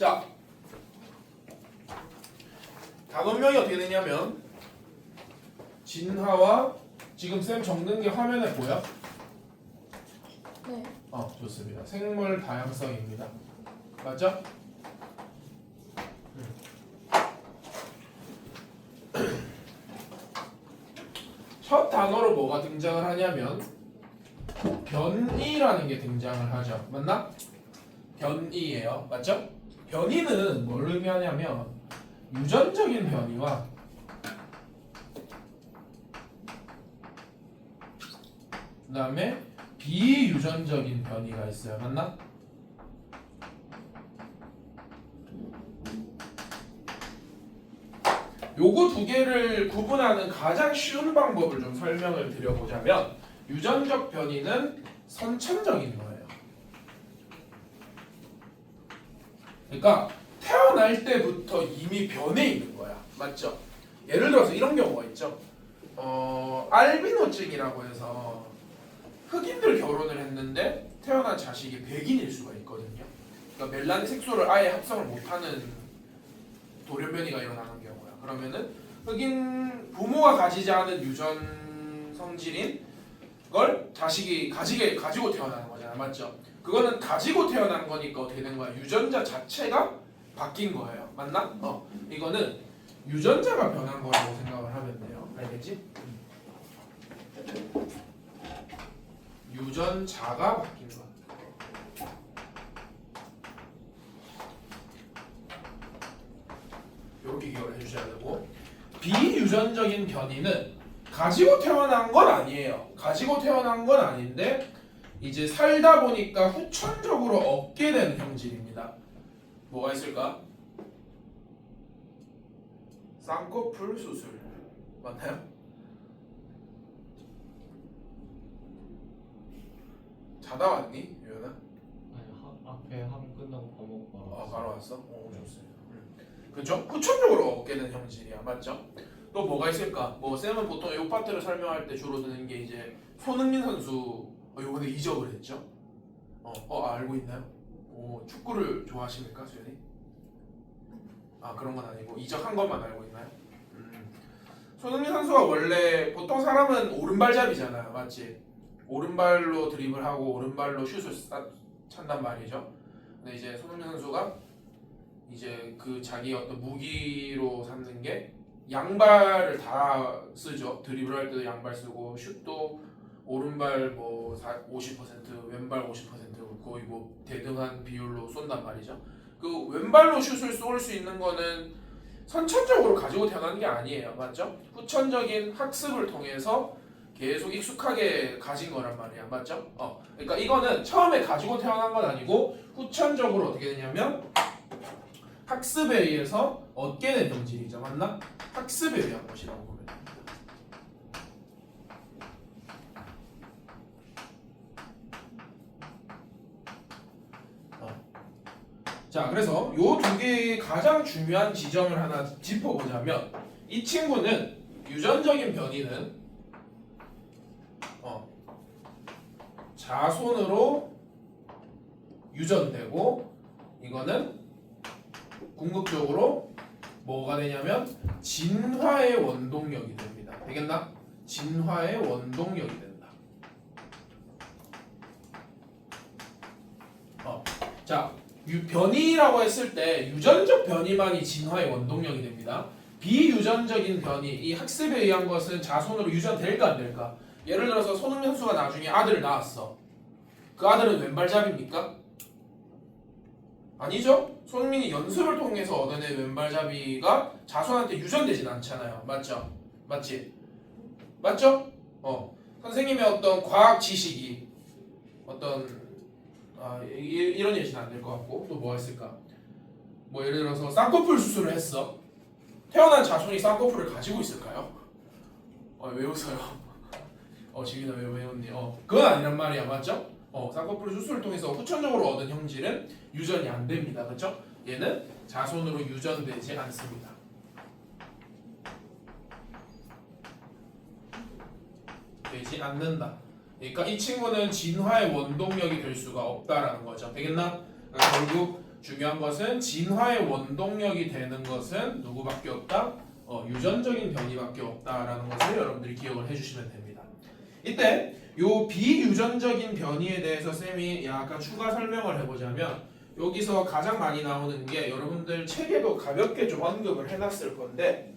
자, 단원명이 어떻게 되냐면 진화와 지금 쌤 적는 게 화면에 보여? 네. 좋습니다. 생물 다양성입니다. 맞죠? 첫 단어로 뭐가 등장을 하냐면 변이라는 게 등장을 하죠. 맞나? 변이예요. 맞죠? 변이는 뭘 의미하냐면 유전적인 변이와 그 다음에 비유전적인 변이가 있어요. 맞나? 요거 두 개를 구분하는 가장 쉬운 방법을 좀 설명을 드려보자면 유전적 변이는 선천적인 거예요. 그러니까 태어날 때부터 이미 변해 있는 거야. 맞죠? 예를 들어서 이런 경우가 있죠. 알비노증이라고 해서 흑인들 결혼을 했는데 태어난 자식이 백인일 수가 있거든요. 그러니까 멜라닌 색소를 아예 합성을 못하는 돌연변이가 일어나는 경우야. 그러면은 흑인 부모가 가지지 않은 유전 성질인 걸 자식이 가지고 태어나는 거잖아. 맞죠? 그거는 가지고 태어난 거니까 어떻게 된 거야? 유전자 자체가 바뀐 거예요. 맞나? 이거는 유전자가 변한 거라고 생각을 하면 돼요. 알겠지? 유전자가 바뀐 거. 이렇게 기억을 해주셔야 되고, 비유전적인 변이는 가지고 태어난 건 아니에요. 가지고 태어난 건 아닌데 이제 살다 보니까 후천적으로 얻게 되는 형질입니다. 뭐가 있을까? 쌍꺼풀 수술 맞나요? 자다 왔니? 유연아? 아니 앞에 학원 끝나고 밥 먹고 바로 바로 왔어? 좋습니다. 그렇죠? 후천적으로 얻게 되는 형질이야. 맞죠? 또 뭐가 있을까? 쌤은 보통 이 파트를 설명할 때 주로 드는 게 이제 손흥민 선수 요번에 이적을 했죠? 알고 있나요? 축구를 좋아하십니까, 수현이? 그런 건 아니고 이적한 것만 알고 있나요? 손흥민 선수가 원래 보통 사람은 오른발잡이잖아요. 맞지? 오른발로 드리블하고 오른발로 슛을 찬단 말이죠. 근데 이제 손흥민 선수가 이제 그 자기 어떤 무기로 삼는 게 양발을 다 쓰죠. 드리블할 때도 양발 쓰고 슛도 오른발 50% 왼발 50% 거의 대등한 비율로 쏜단 말이죠. 그 왼발로 슛을 쏠 수 있는 거는 선천적으로 가지고 태어난 게 아니에요. 맞죠? 후천적인 학습을 통해서 계속 익숙하게 가진 거란 말이야. 맞죠? 그러니까 이거는 처음에 가지고 태어난 건 아니고 후천적으로 어떻게 되냐면 학습에 의해서 얻게 된 형질이죠. 맞나? 학습에 의한 것이라고 보면 됩니다. 자, 그래서 요 두 개의 가장 중요한 지점을 하나 짚어보자면 이 친구는 유전적인 변이는 자손으로 유전되고 이거는 궁극적으로 뭐가 되냐면 진화의 원동력이 됩니다. 되겠나? 진화의 원동력이 된다. 자, 변이라고 했을 때 유전적 변이만이 진화의 원동력이 됩니다. 비유전적인 변이, 이 학습에 의한 것은 자손으로 유전될까 안 될까? 예를 들어서 손흥민 선수가 나중에 아들을 낳았어. 그 아들은 왼발잡이입니까? 아니죠? 손흥민이 연습을 통해서 얻어낸 왼발잡이가 자손한테 유전되진 않잖아요. 맞죠? 맞지? 맞죠? 선생님의 어떤 과학 지식이 이런 예시는 안 될 것 같고 또 뭐가 있을까? 예를 들어서 쌍꺼풀 수술을 했어. 태어난 자손이 쌍꺼풀을 가지고 있을까요? 왜 웃어요? 지민아 왜 웃니? 그건 아니란 말이야. 맞죠? 쌍꺼풀 수술을 통해서 후천적으로 얻은 형질은 유전이 안 됩니다. 그렇죠? 얘는 자손으로 유전되지 않습니다. 되지 않는다. 그러니까 이 친구는 진화의 원동력이 될 수가 없다라는 거죠. 되겠나? 그러니까 결국 중요한 것은 진화의 원동력이 되는 것은 누구밖에 없다? 유전적인 변이밖에 없다라는 것을 여러분들이 기억을 해주시면 됩니다. 이때 요 비유전적인 변이에 대해서 쌤이 약간 추가 설명을 해보자면 여기서 가장 많이 나오는 게 여러분들 책에도 가볍게 좀 언급을 해놨을 건데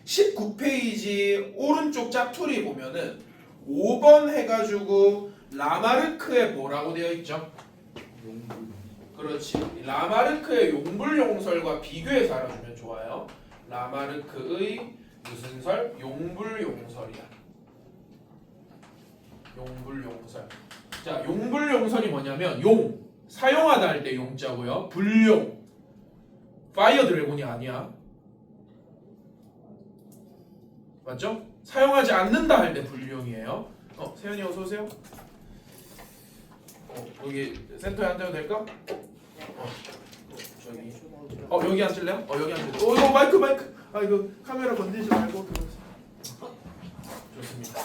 19페이지 오른쪽 짝투리 보면은 5번 해가지고 라마르크의 뭐라고 되어 있죠? 그렇지. 라마르크의 용불용설과 비교해서 알아주면 좋아요. 라마르크의 무슨 설? 용불용설이야. 용불용설. 자, 용불용설이 뭐냐면 용 사용하다 할 때 용자고요. 불용 파이어 드래곤이 아니야. 맞죠? 사용하지 않는다 할 때 불용이에요. 세연이 어서 오세요. 여기 센터에 앉아도 될까? 저기 여기 앉을래요? 여기 앉을래요? 이거 마이크 이거 카메라 건들지 말고 좋습니다.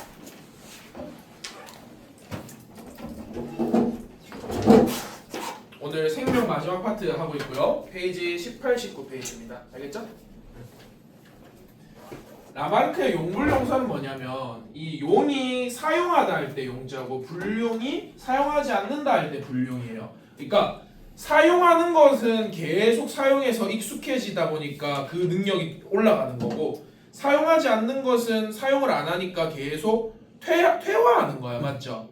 오늘 생명 마지막 파트 하고 있고요. 페이지 18, 19 페이지입니다. 알겠죠? 라마르크의 용불용설은 뭐냐면 이 용이 사용하다 할 때 용자고 불용이 사용하지 않는다 할 때 불용이에요. 그러니까 사용하는 것은 계속 사용해서 익숙해지다 보니까 그 능력이 올라가는 거고 사용하지 않는 것은 사용을 안 하니까 계속 퇴화하는 거야. 맞죠?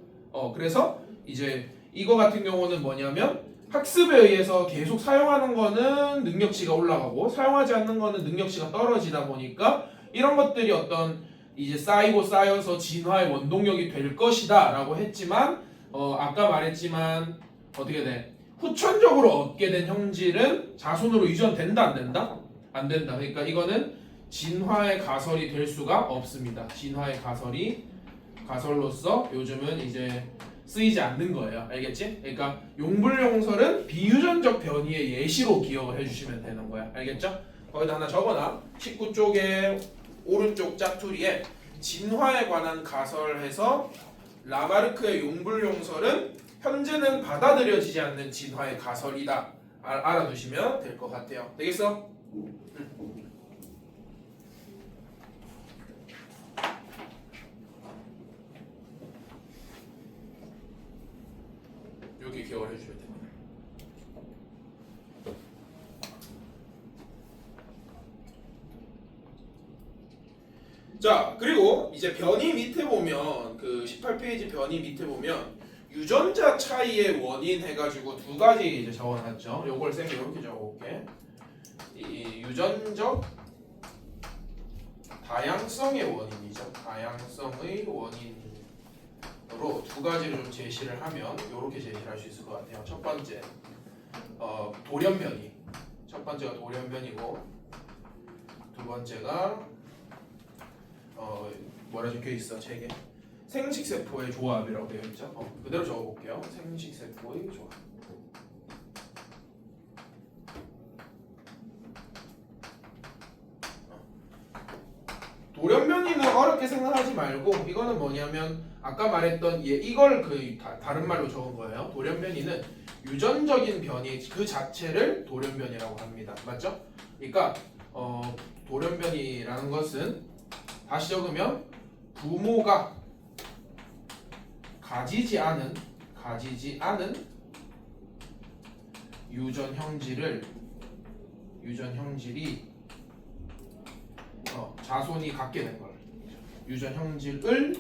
그래서 이제 이거 같은 경우는 뭐냐면 학습에 의해서 계속 사용하는 거는 능력치가 올라가고 사용하지 않는 거는 능력치가 떨어지다 보니까 이런 것들이 어떤 이제 쌓이고 쌓여서 진화의 원동력이 될 것이다 라고 했지만 아까 말했지만 어떻게 돼? 후천적으로 얻게 된 형질은 자손으로 유전된다 안 된다? 안 된다. 그러니까 이거는 진화의 가설이 될 수가 없습니다. 진화의 가설로서 요즘은 이제 쓰이지 않는 거예요. 알겠지? 그러니까 용불용설은 비유전적 변이의 예시로 기억을 해주시면 되는 거야. 알겠죠? 거기다 하나 적어놔. 19쪽에 오른쪽 짝투리에 진화에 관한 가설해서 라마르크의 용불용설은 현재는 받아들여지지 않는 진화의 가설이다. 알아두시면 될 것 같아요. 되겠어? 여기 기억을 해주셔야 됩니다. 자, 그리고 이제 변이 밑에 보면 그 18페이지 변이 밑에 보면 유전자 차이의 원인 해가지고 두 가지 이제 적어놨죠. 요걸 쌤이 이렇게 적어볼게. 이 유전적 다양성의 원인이죠. 다양성의 원인으로 두 가지를 좀 제시를 하면 이렇게 제시를 할 수 있을 것 같아요. 첫 번째, 돌연변이. 첫 번째가 돌연변이고 두 번째가 뭐라 적혀 있어 책에? 생식세포의 조합이라고 되어 있죠. 그대로 적어볼게요. 생식세포의 조합. 돌연변이는 어렵게 생각하지 말고 이거는 뭐냐면 아까 말했던 이걸 다른 말로 적은 거예요. 돌연변이는 유전적인 변이 그 자체를 돌연변이라고 합니다. 맞죠? 그러니까 돌연변이라는 것은 다시 적으면 부모가 가지지 않은 유전 형질이 자손이 갖게 된 걸. 유전 형질을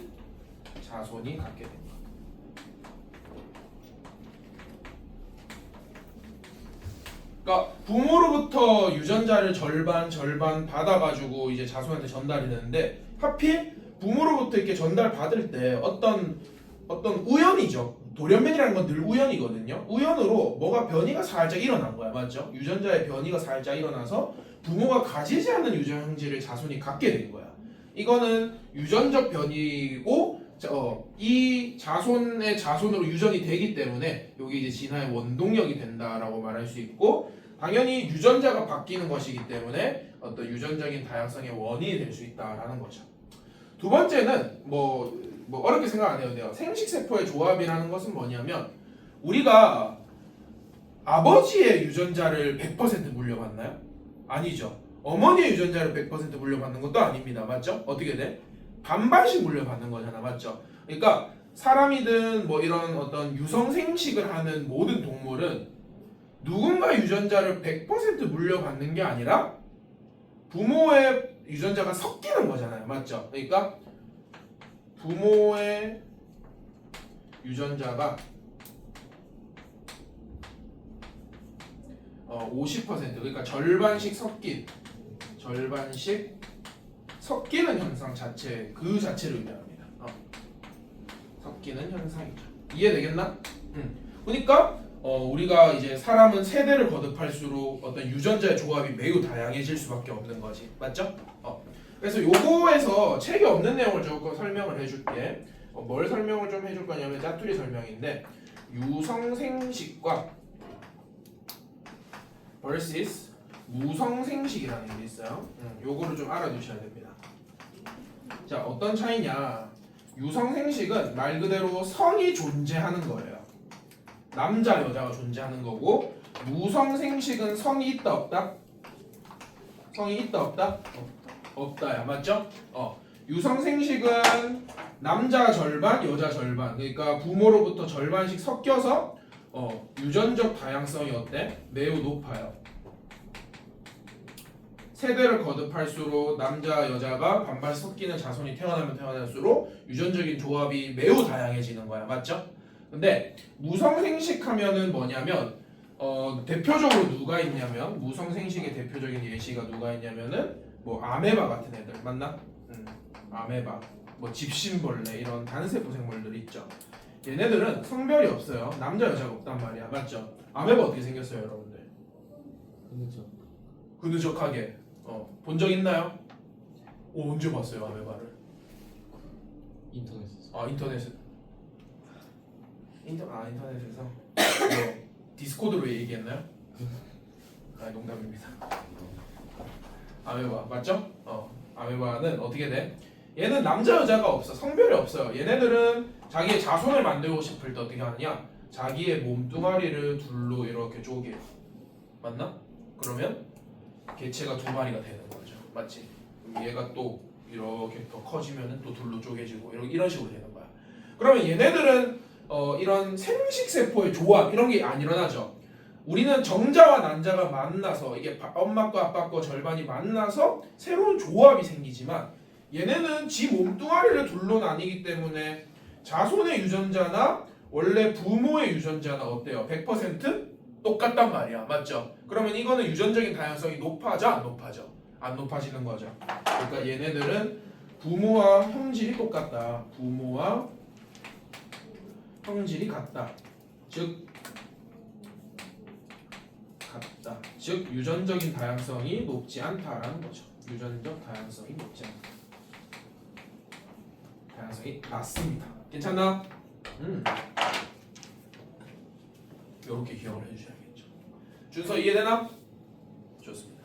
자손이 갖게 된 걸. 그러니까 부모로부터 유전자를 절반 받아가지고 이제 자손한테 전달이 되는데 하필 부모로부터 이렇게 전달 받을 때 어떤 우연이죠. 돌연변이라는 건 늘 우연이거든요. 우연으로 뭐가 변이가 살짝 일어난 거야, 맞죠? 유전자의 변이가 살짝 일어나서 부모가 가지지 않은 유전 형질을 자손이 갖게 된 거야. 이거는 유전적 변이고 이 자손의 자손으로 유전이 되기 때문에 이게 이제 진화의 원동력이 된다라고 말할 수 있고 당연히 유전자가 바뀌는 것이기 때문에 어떤 유전적인 다양성의 원인이 될 수 있다라는 거죠. 두 번째는 뭐 어렵게 생각 안 해도 돼요. 생식세포의 조합이라는 것은 뭐냐면 우리가 아버지의 유전자를 100% 물려받나요? 아니죠. 어머니의 유전자를 100% 물려받는 것도 아닙니다. 맞죠? 어떻게 돼? 반반씩 물려받는 거잖아. 맞죠? 그러니까 사람이든 뭐 이런 어떤 유성생식을 하는 모든 동물은 누군가 유전자를 100% 물려받는 게 아니라 부모의 유전자가 섞이는 거잖아요. 맞죠? 그러니까 부모의 유전자가 50% 그러니까 절반씩 섞이는 현상 자체 그 자체를 의미합니다. 섞이는 현상이죠. 이해되겠나? 그러니까 우리가 이제 사람은 세대를 거듭할수록 어떤 유전자의 조합이 매우 다양해질 수밖에 없는 거지. 맞죠? 그래서 요거에서 책에 없는 내용을 조금 설명을 해줄게. 뭘 설명을 좀 해줄 거냐면 짜투리 설명인데 유성생식과 vs 무성생식이라는 게 있어요. 요거를 좀 알아두셔야 됩니다. 자, 어떤 차이냐? 유성생식은 말 그대로 성이 존재하는 거예요. 남자, 여자가 존재하는 거고 무성생식은 성이 있다 없다? 성이 있다 없다? 없다야. 맞죠? 유성생식은 남자 절반, 여자 절반. 그러니까 부모로부터 절반씩 섞여서 유전적 다양성이 어때? 매우 높아요. 세대를 거듭할수록 남자, 여자가 반반 섞이는 자손이 태어나면 태어날수록 유전적인 조합이 매우 다양해지는 거야. 맞죠? 근데 무성생식 하면은 뭐냐면 대표적으로 누가 있냐면 무성생식의 대표적인 예시가 누가 있냐면은 뭐 아메바 같은 애들 맞나? 아메바, 뭐 집신벌레 이런 단세포 생물들 있죠. 얘네들은 성별이 없어요. 남자 여자가 없단 말이야. 맞죠? 아메바 어떻게 생겼어요, 여러분들? 그느적하게. 본 적 있나요? 언제 봤어요, 아메바를? 인터넷에서. 인터넷에서. 디스코드로 얘기했나요? 농담입니다. 아메바 맞죠? 아메바는 어떻게 돼? 얘는 남자 여자가 없어. 성별이 없어요. 얘네들은 자기의 자손을 만들고 싶을 때 어떻게 하느냐? 자기의 몸뚱아리를 둘로 이렇게 쪼개요. 맞나? 그러면 개체가 두 마리가 되는 거죠. 맞지? 그럼 얘가 또 이렇게 더 커지면은 또 둘로 쪼개지고 이런 식으로 되는 거야. 그러면 얘네들은 이런 생식 세포의 조합 이런 게 안 일어나죠. 우리는 정자와 난자가 만나서 이게 엄마 거 아빠 거 절반이 만나서 새로운 조합이 생기지만 얘네는 지 몸뚱아리를 둘로 나뉘기 때문에 자손의 유전자나 원래 부모의 유전자나 어때요? 100% 똑같단 말이야. 맞죠? 그러면 이거는 유전적인 다양성이 높아져? 안 높아져? 안 높아지는 거죠. 그러니까 얘네들은 부모와 형질이 똑같다. 부모와 형질이 같다. 즉 유전적인 다양성이 높지 않다라는 거죠. 유전적 다양성이 높지 않다. 다양성이 낮습니다. 괜찮나? 이렇게 기억을 해주셔야겠죠. 준서 이해되나? 좋습니다.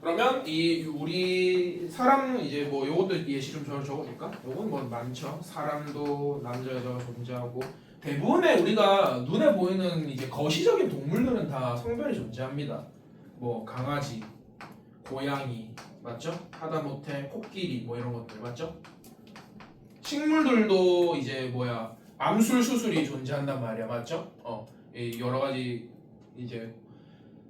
그러면 이 우리 사람 이제 뭐 요것도 예시 좀 적어줄까? 요건 뭐 많죠. 사람도 남자 여자가 존재하고 대부분의 우리가 눈에 보이는 이제 거시적인 동물들은 다 성별이 존재합니다. 뭐 강아지, 고양이 맞죠? 하다못해 코끼리 뭐 이런 것들 맞죠? 식물들도 이제 암술 수술이 존재한단 말이야. 맞죠? 여러 가지 이제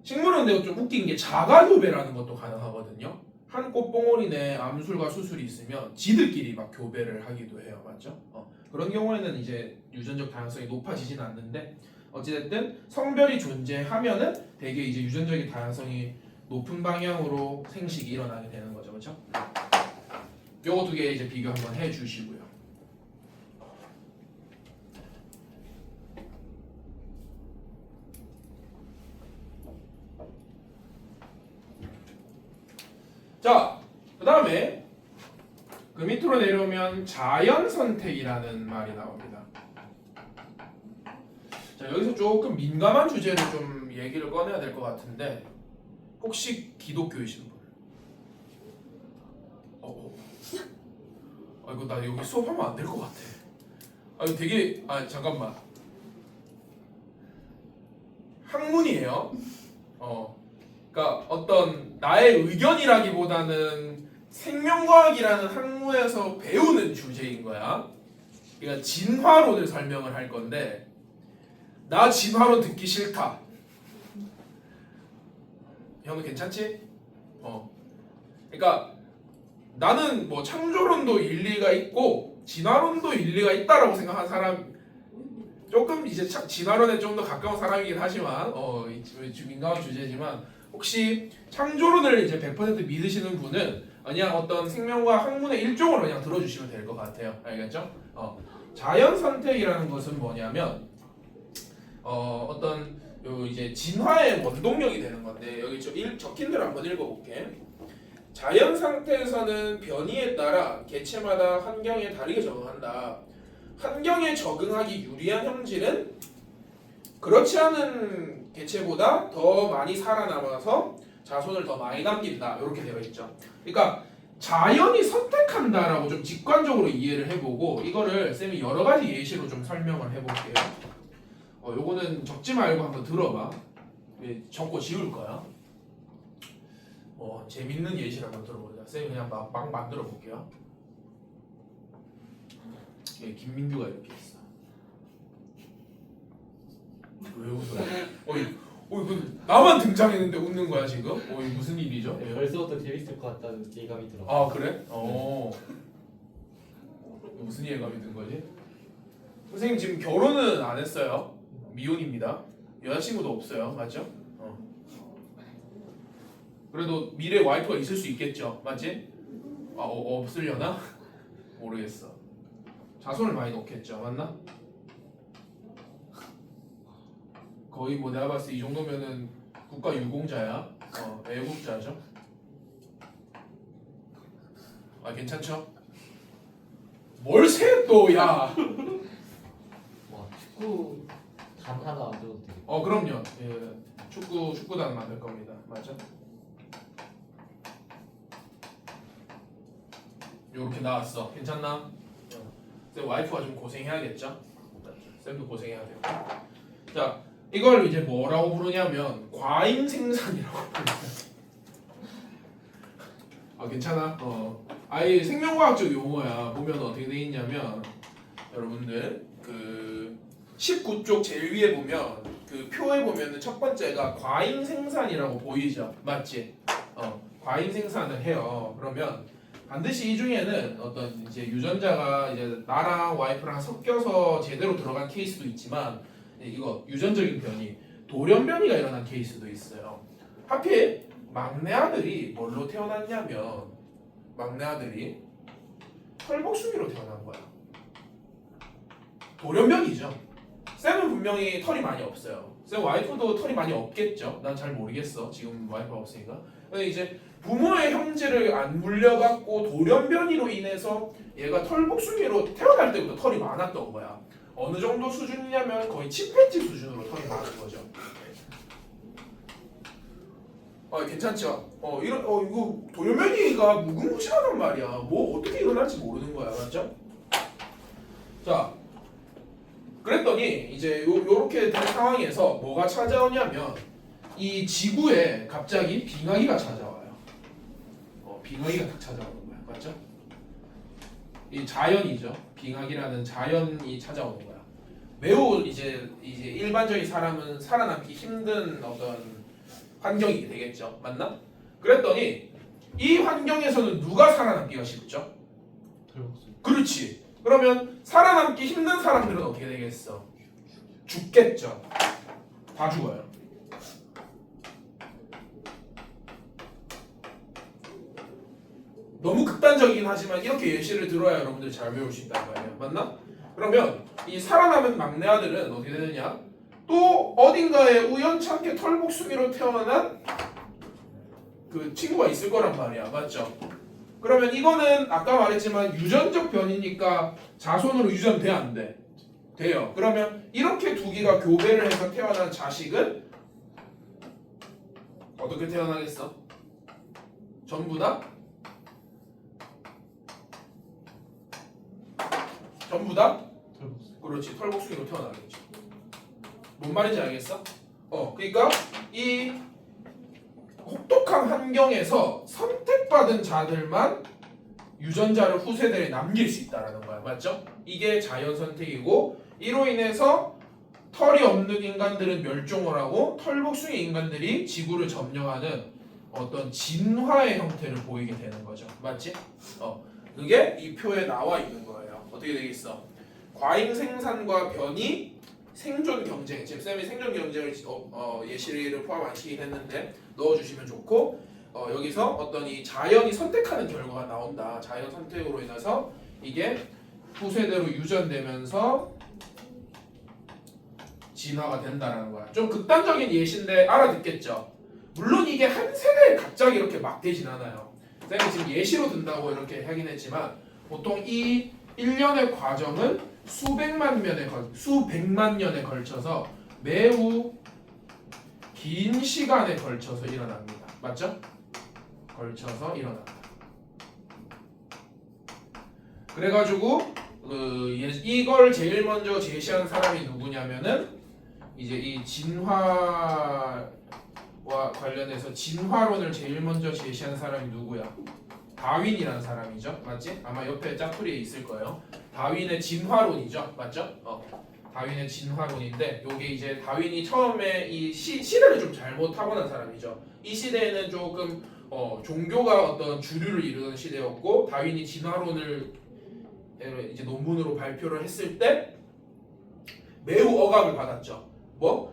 식물은 근데 좀 웃긴 게 자가교배라는 것도 가능하거든요. 한 꽃봉오리 내 암술과 수술이 있으면 지들끼리 막 교배를 하기도 해요. 맞죠? 그런 경우에는 이제 유전적 다양성이 높아지진 않는데 어찌됐든 성별이 존재하면은 되게 이제 유전적인 다양성이 높은 방향으로 생식이 일어나게 되는 거죠. 그렇죠? 요거 두 개 이제 비교 한번 해 주시고요. 자, 그 다음에 그 밑으로 내려오면 자연선택이라는 말이 나옵니다. 자, 여기서 조금 민감한 주제를 좀 얘기를 꺼내야 될 것 같은데 혹시 기독교이신 분? 이거 나 여기 수업하면 안 될 것 같아. 되게 잠깐만. 학문이에요. 그러니까 어떤 나의 의견이라기보다는 생명과학이라는 학문에서 배우는 주제인 거야. 그러니까 진화론을 설명을 할 건데 나 진화론 듣기 싫다. 형은 괜찮지? 그러니까 나는 뭐 창조론도 일리가 있고 진화론도 일리가 있다라고 생각하는 사람 조금 이제 진화론에 좀 더 가까운 사람이긴 하지만 민감한 주제지만 혹시 창조론을 이제 100% 믿으시는 분은 그냥 어떤 생명과 학문의 일종으로 그냥 들어주시면 될 것 같아요. 알겠죠? 자연 선택이라는 것은 뭐냐면 어떤 이제 진화의 원동력이 되는 건데 여기 적힌 대로 한번 읽어볼게. 자연 상태에서는 변이에 따라 개체마다 환경에 다르게 적응한다. 환경에 적응하기 유리한 형질은 그렇지 않은 개체보다 더 많이 살아남아서 자손을 더 많이 남긴다. 이렇게 되어 있죠. 그러니까 자연이 선택한다라고 좀 직관적으로 이해를 해보고 이거를 쌤이 여러 가지 예시로 좀 설명을 해볼게요. 요거는 적지 말고 한번 들어봐. 적고 지울 거야. 재밌는 예시를 한번 들어보자. 쌤이 그냥 막 만들어 볼게요. 김민규가 이렇게 있어. 왜 웃어요? 나만 등장했는데 웃는 거야 지금? 이게 무슨 일이죠? 벌써부터 재밌을 것 같다는 예감이 들어. 아 그래? 무슨 예감이 든 거지? 선생님 지금 결혼은 안 했어요. 미혼입니다. 여자친구도 없어요. 맞죠? 그래도 미래 와이프가 있을 수 있겠죠. 맞지? 없으려나? 모르겠어. 자손을 많이 놓겠죠. 맞나? 거의 뭐 내가 봤을 때 이 정도면은 국가 유공자야. 애국자죠. 괜찮죠? 뭘 세 또 야. 와 축구 단 하나 안 줘도 돼. 그럼요. 예, 축구단 만들 겁니다. 맞아? 요렇게 나왔어. 괜찮나? 쌤 와이프가 좀 고생해야겠죠? 쌤도 고생해야 돼요. 자, 이걸 이제 뭐라고 부르냐면 과잉 생산이라고 부릅니다. 괜찮아? 아예 생명과학적 용어야. 보면 어떻게 돼 있냐면 여러분들 그 19쪽 제일 위에 보면 그 표에 보면은 첫 번째가 과잉 생산이라고 보이죠? 맞지? 과잉 생산을 해요. 그러면 반드시 이 중에는 어떤 이제 유전자가 이제 나랑 와이프랑 섞여서 제대로 들어간 케이스도 있지만 이거 유전적인 변이, 돌연 변이가 일어난 케이스도 있어요. 하필 막내 아들이 뭘로 태어났냐면 막내 아들이 털복숭이로 태어난 거야. 돌연 변이죠. 쌤은 분명히 털이 많이 없어요. 쌤 와이프도 털이 많이 없겠죠. 난 잘 모르겠어. 지금 와이프가 없으니까. 근데 이제 부모의 형질을 안 물려받고 돌연변이로 인해서 얘가 털복숭이로 태어날 때부터 털이 많았던 거야. 어느 정도 수준이냐면 거의 침팬지 수준으로 털이 많은 거죠. 괜찮죠? 이거 돌연변이가 무궁무진하단 말이야. 뭐 어떻게 일어날지 모르는 거야, 맞죠? 자, 그랬더니 이제 요렇게 된 상황에서 뭐가 찾아오냐면 이 지구에 갑자기 빙하기가 찾아와요. 빙하기가 딱 찾아오는 거야, 맞죠? 이 자연이죠. 빙하기라는 자연이 찾아오는 거야. 매우 이제 일반적인 사람은 살아남기 힘든 어떤 환경이 되겠죠, 맞나? 그랬더니 이 환경에서는 누가 살아남기가 쉽죠? 털복숭이. 그렇지. 그러면 살아남기 힘든 사람들은 어떻게 되겠어? 죽겠죠. 다 죽어요. 너무 극단적이긴 하지만 이렇게 예시를 들어야 여러분들 잘 배울 수 있다는 거예요. 맞나? 그러면 이 살아남은 막내 아들은 어떻게 되느냐? 또 어딘가에 우연찮게 털복숭이로 태어난 그 친구가 있을 거란 말이야. 맞죠? 그러면 이거는 아까 말했지만 유전적 변이니까 자손으로 유전돼 안 돼? 돼요. 그러면 이렇게 두 개가 교배를 해서 태어난 자식은 어떻게 태어나겠어? 전부 다 털복숭이. 그렇지. 털복숭이로 태어나겠지. 뭔 말인지 알겠어? 그러니까 이 혹독한 환경에서 선택받은 자들만 유전자를 후세대에 남길 수 있다라는 거야. 맞죠? 이게 자연 선택이고 이로 인해서 털이 없는 인간들은 멸종을 하고 털복숭이 인간들이 지구를 점령하는 어떤 진화의 형태를 보이게 되는 거죠. 맞지? 그게 이 표에 나와 있는 거예요. 어떻게 되겠어? 과잉 생산과 변이, 생존 경쟁. 지금 쌤이 생존 경쟁을 예시를 포함 안 시키긴 했는데 넣어주시면 좋고 여기서 어떤 이 자연이 선택하는 결과가 나온다. 자연 선택으로 인해서 이게 후세대로 유전되면서 진화가 된다라는 거야. 좀 극단적인 예시인데 알아듣겠죠? 물론 이게 한 세대에 갑자기 이렇게 막 되진 않아요. 쌤이 지금 예시로 든다고 이렇게 하긴 했지만 보통 이 일련의 과정은 수백만 년에 걸쳐서 매우 긴 시간에 걸쳐서 일어납니다. 맞죠? 걸쳐서 일어난다. 그래가지고 이걸 제일 먼저 제시한 사람이 누구냐면은 이제 이 진화와 관련해서 진화론을 제일 먼저 제시한 사람이 누구야? 다윈이라는 사람이죠. 맞지? 아마 옆에 짜투리에 있을 거예요. 다윈의 진화론이죠. 맞죠? 다윈의 진화론인데 요게 이제 다윈이 처음에 이 시대를 좀 잘못 타고난 사람이죠. 이 시대에는 조금 종교가 어떤 주류를 이루던 시대였고 다윈이 진화론을 이제 논문으로 발표를 했을 때 매우 억압을 받았죠.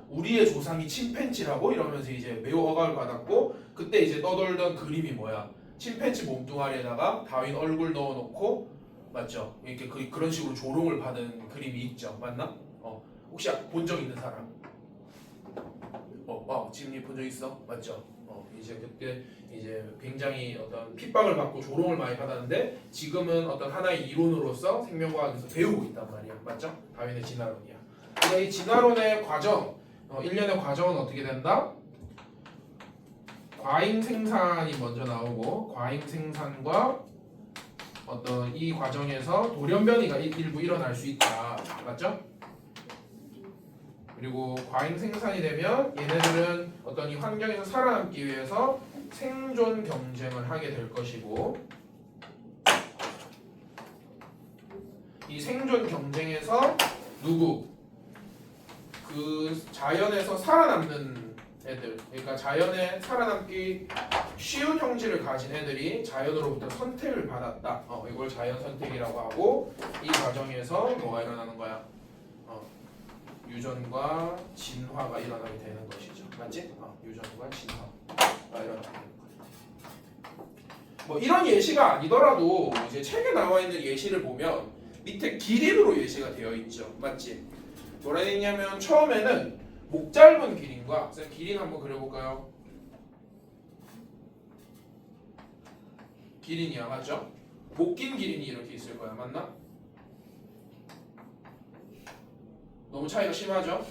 우리의 조상이 침팬지라고 이러면서 이제 매우 억압을 받았고 그때 이제 떠돌던 그림이 뭐야? 침팬지 몸뚱아리에다가 다윈 얼굴 넣어놓고 맞죠? 이렇게 그런 식으로 조롱을 받은 그림이 있죠. 맞나? 혹시 본 적 있는 사람? 지금 본 적 있어? 맞죠? 이제 그때 이제 굉장히 어떤 핍박을 받고 조롱을 많이 받았는데 지금은 어떤 하나의 이론으로서 생명과학에서 배우고 있단 말이야. 맞죠? 다윈의 진화론이야. 근데 이 진화론의 과정, 일련의 과정은 어떻게 된다? 과잉 생산이 먼저 나오고 과잉 생산과 어떤 이 과정에서 돌연변이가 일부 일어날 수 있다. 맞죠? 그리고 과잉 생산이 되면 얘네들은 어떤 이 환경에서 살아남기 위해서 생존 경쟁을 하게 될 것이고 이 생존 경쟁에서 그 자연에서 살아남는 애들, 그러니까 자연에 살아남기 쉬운 형질을 가진 애들이 자연으로부터 선택을 받았다. 이걸 자연 선택이라고 하고 이 과정에서 뭐가 일어나는 거야? 유전과 진화가 일어나게 되는 것이죠. 맞지? 유전과 진화가 일어나게 되는 거죠. 이런 예시가 아니더라도 이제 책에 나와 있는 예시를 보면 밑에 기린으로 예시가 되어 있죠. 맞지? 뭐라 했냐면 처음에는 목 짧은 기린과 쌤 기린 한번 그려볼까요? 기린이야. 맞죠? 목 긴 기린이 이렇게 있을 거야. 맞나? 너무 차이가 심하죠?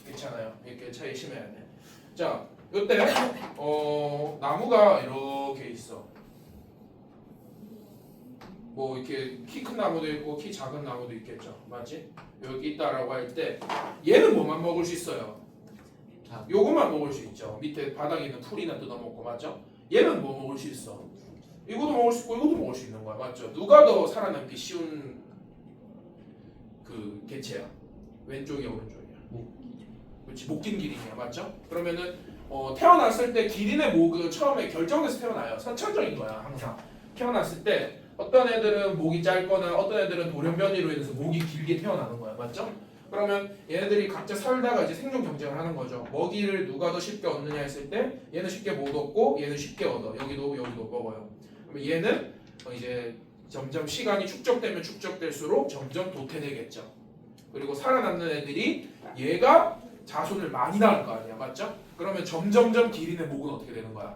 괜찮아요. 이렇게 차이 심해야 돼. 자, 이때 나무가 이렇게 있어. 뭐 이렇게 키 큰 나무도 있고 키 작은 나무도 있겠죠. 맞지? 여기 있다라고 할 때 얘는 뭐만 먹을 수 있어요? 요것만 먹을 수 있죠. 밑에 바닥에 있는 풀이나 뜯어먹고. 맞죠? 얘는 뭐 먹을 수 있어? 이것도 먹을 수 있고 이것도 먹을 수 있는 거야. 맞죠? 누가 더 살아남기 쉬운 그 개체야? 왼쪽이야 오른쪽이야? 그렇지. 목 긴 기린이야. 맞죠? 그러면은 태어났을 때 기린의 목은 처음에 결정돼서 태어나요. 선천적인 거야. 항상 태어났을 때 어떤 애들은 목이 짧거나 어떤 애들은 돌연변이로 인해서 목이 길게 태어나는 거야. 맞죠? 그러면 얘네들이 각자 살다가 이제 생존 경쟁을 하는 거죠. 먹이를 누가 더 쉽게 얻느냐 했을 때 얘는 쉽게 못 얻고 얘는 쉽게 얻어. 여기도 먹어요. 그러면 얘는 이제 점점 시간이 축적되면 축적될수록 점점 도태되겠죠. 그리고 살아남는 애들이 얘가 자손을 많이 낳을 거 아니야. 맞죠? 그러면 점점점 기린의 목은 어떻게 되는 거야?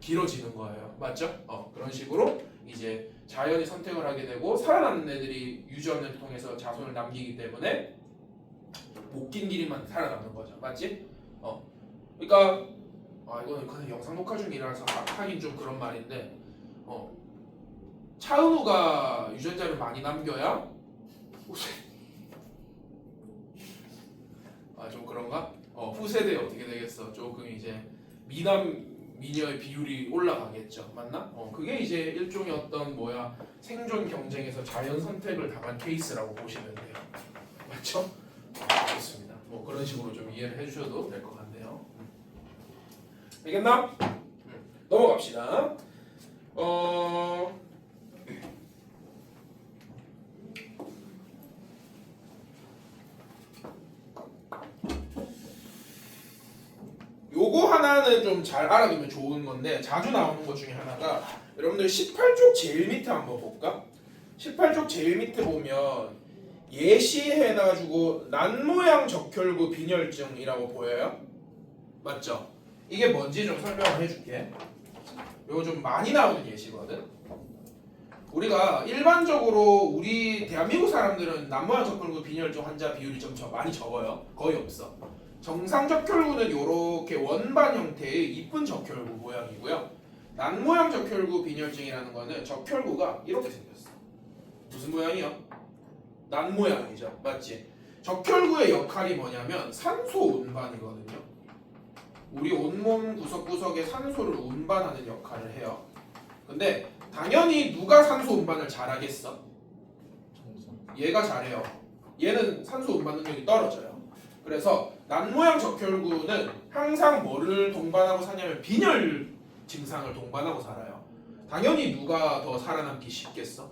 길어지는 거예요. 맞죠? 그런 식으로 이제 자연이 선택을 하게 되고 살아남는 애들이 유전을 통해서 자손을 남기기 때문에 목 긴 기린만 살아남는 거죠. 맞지? 그러니까 이거는 그냥 영상 녹화 중이라서 하긴 좀 그런 말인데 차은우가 유전자를 많이 남겨야 아 좀 그런가? 후세대 어떻게 되겠어? 조금 이제 미남 미녀의 비율이 올라가겠죠. 맞나? 그게 이제 일종의 어떤 뭐야 생존 경쟁에서 자연 선택을 당한 케이스라고 보시면 돼요. 맞죠? 좋습니다. 뭐 그런 식으로 좀 이해를 해주셔도 될 것 같네요. 알겠나? 넘어갑시다. 요거 하나는 좀 잘 알아두면 좋은 건데 자주 나오는 것 중에 하나가 여러분들 18쪽 제일 밑에 한번 볼까? 18쪽 제일 밑에 보면 예시해가지고 난모양 적혈구 빈혈증이라고 보여요? 맞죠? 이게 뭔지 좀 설명을 해줄게. 이거 좀 많이 나오는 예시거든. 우리가 일반적으로 우리 대한민국 사람들은 난모양 적혈구 빈혈증 환자 비율이 좀 많이 적어요. 거의 없어. 정상 적혈구는 이렇게 원반 형태의 이쁜 적혈구 모양이고요. 난모양 적혈구 빈혈증이라는 거는 적혈구가 이렇게 생겼어. 무슨 모양이요? 난 모양이죠. 맞지? 적혈구의 역할이 뭐냐면 산소 운반이거든요. 우리 온몸 구석구석에 산소를 운반하는 역할을 해요. 근데 당연히 누가 산소 운반을 잘하겠어? 얘가 잘해요. 얘는 산소 운반 능력이 떨어져요. 그래서 난모양 적혈구는 항상 뭐를 동반하고 사냐면 빈혈 증상을 동반하고 살아요. 당연히 누가 더 살아남기 쉽겠어?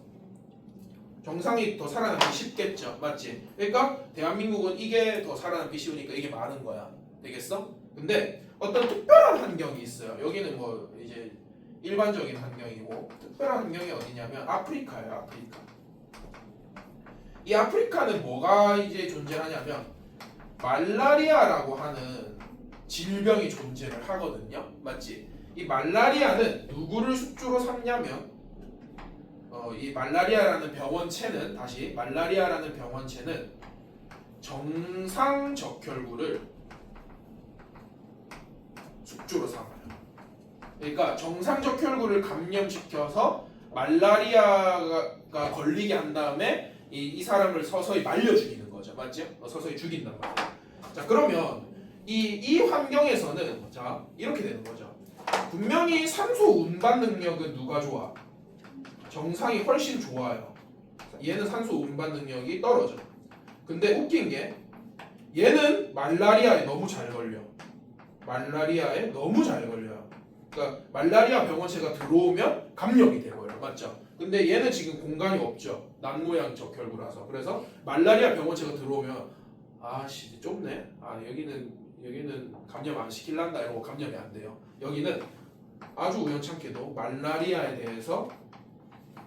정상이 더 살아남기 쉽겠죠. 맞지? 그러니까 대한민국은 이게 더 살아남기 쉬우니까 이게 많은 거야. 되겠어? 근데 어떤 특별한 환경이 있어요. 여기는 뭐 이제 일반적인 환경이고 특별한 환경이 어디냐면 아프리카예요. 아프리카. 이 아프리카는 뭐가 이제 존재하냐면 말라리아라고 하는 질병이 존재를 하거든요. 맞지? 이 말라리아는 누구를 숙주로 삼냐면 이 말라리아라는 병원체는 정상 적혈구를 숙주로 삼아요. 그러니까 정상 적혈구를 감염시켜서 말라리아가 걸리게 한 다음에 이 사람을 서서히 말려 죽이는 거죠. 맞죠? 서서히 죽인단 말이에요. 자, 그러면 이 환경에서는 자, 이렇게 되는 거죠. 분명히 산소 운반 능력은 누가 좋아? 정상이 훨씬 좋아요. 얘는 산소 운반 능력이 떨어져. 근데 웃긴 게 얘는 말라리아에 너무 잘 걸려요. 그러니까 말라리아 병원체가 들어오면 감염이 되고요. 맞죠? 근데 얘는 지금 공간이 없죠. 난모양 적혈구라서. 그래서 말라리아 병원체가 들어오면 아씨 좁네. 여기는 감염 안 시킬란다 이러고 감염이 안 돼요. 여기는 아주 우연찮게도 말라리아에 대해서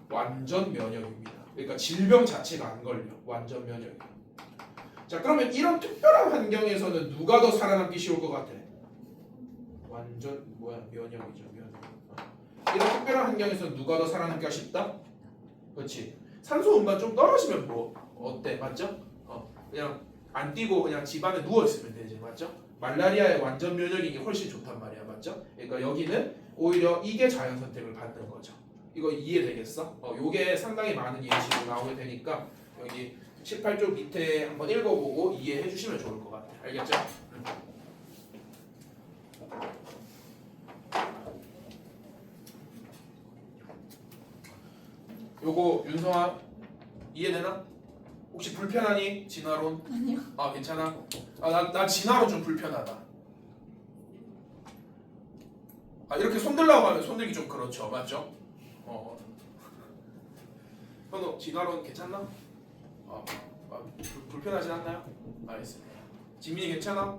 완전 면역입니다. 그러니까 질병 자체가 안 걸려. 완전 면역이에요. 자, 그러면 이런 특별한 환경에서는 누가 더 살아남기 쉬울 것 같아? 완전 면역이죠. 면역. 이런 특별한 환경에서는 누가 더 살아남기가 쉽다? 그렇지. 산소 운반 좀 떨어지면 뭐 어때? 맞죠? 그냥 안 뛰고 그냥 집 안에 누워 있으면 되지. 맞죠? 말라리아의 완전 면역이 훨씬 좋단 말이야. 맞죠? 그러니까 여기는 오히려 이게 자연 선택을 받는 거죠. 이거 이해되겠어? 요게 상당히 많은 예시로 나오게 되니까 여기 18쪽 밑에 한번 읽어보고 이해해 주시면 좋을 것 같아요. 알겠죠? 요거 윤성아 이해되나? 혹시 불편하니? 진화론? 아니요. 아 괜찮아? 나 진화론 좀 불편하다. 이렇게 손들라고 하면 손들기 좀 그렇죠. 맞죠? 현우 진화론 괜찮나? 불편하진 않나요? 알겠습니다. 지민이 괜찮아?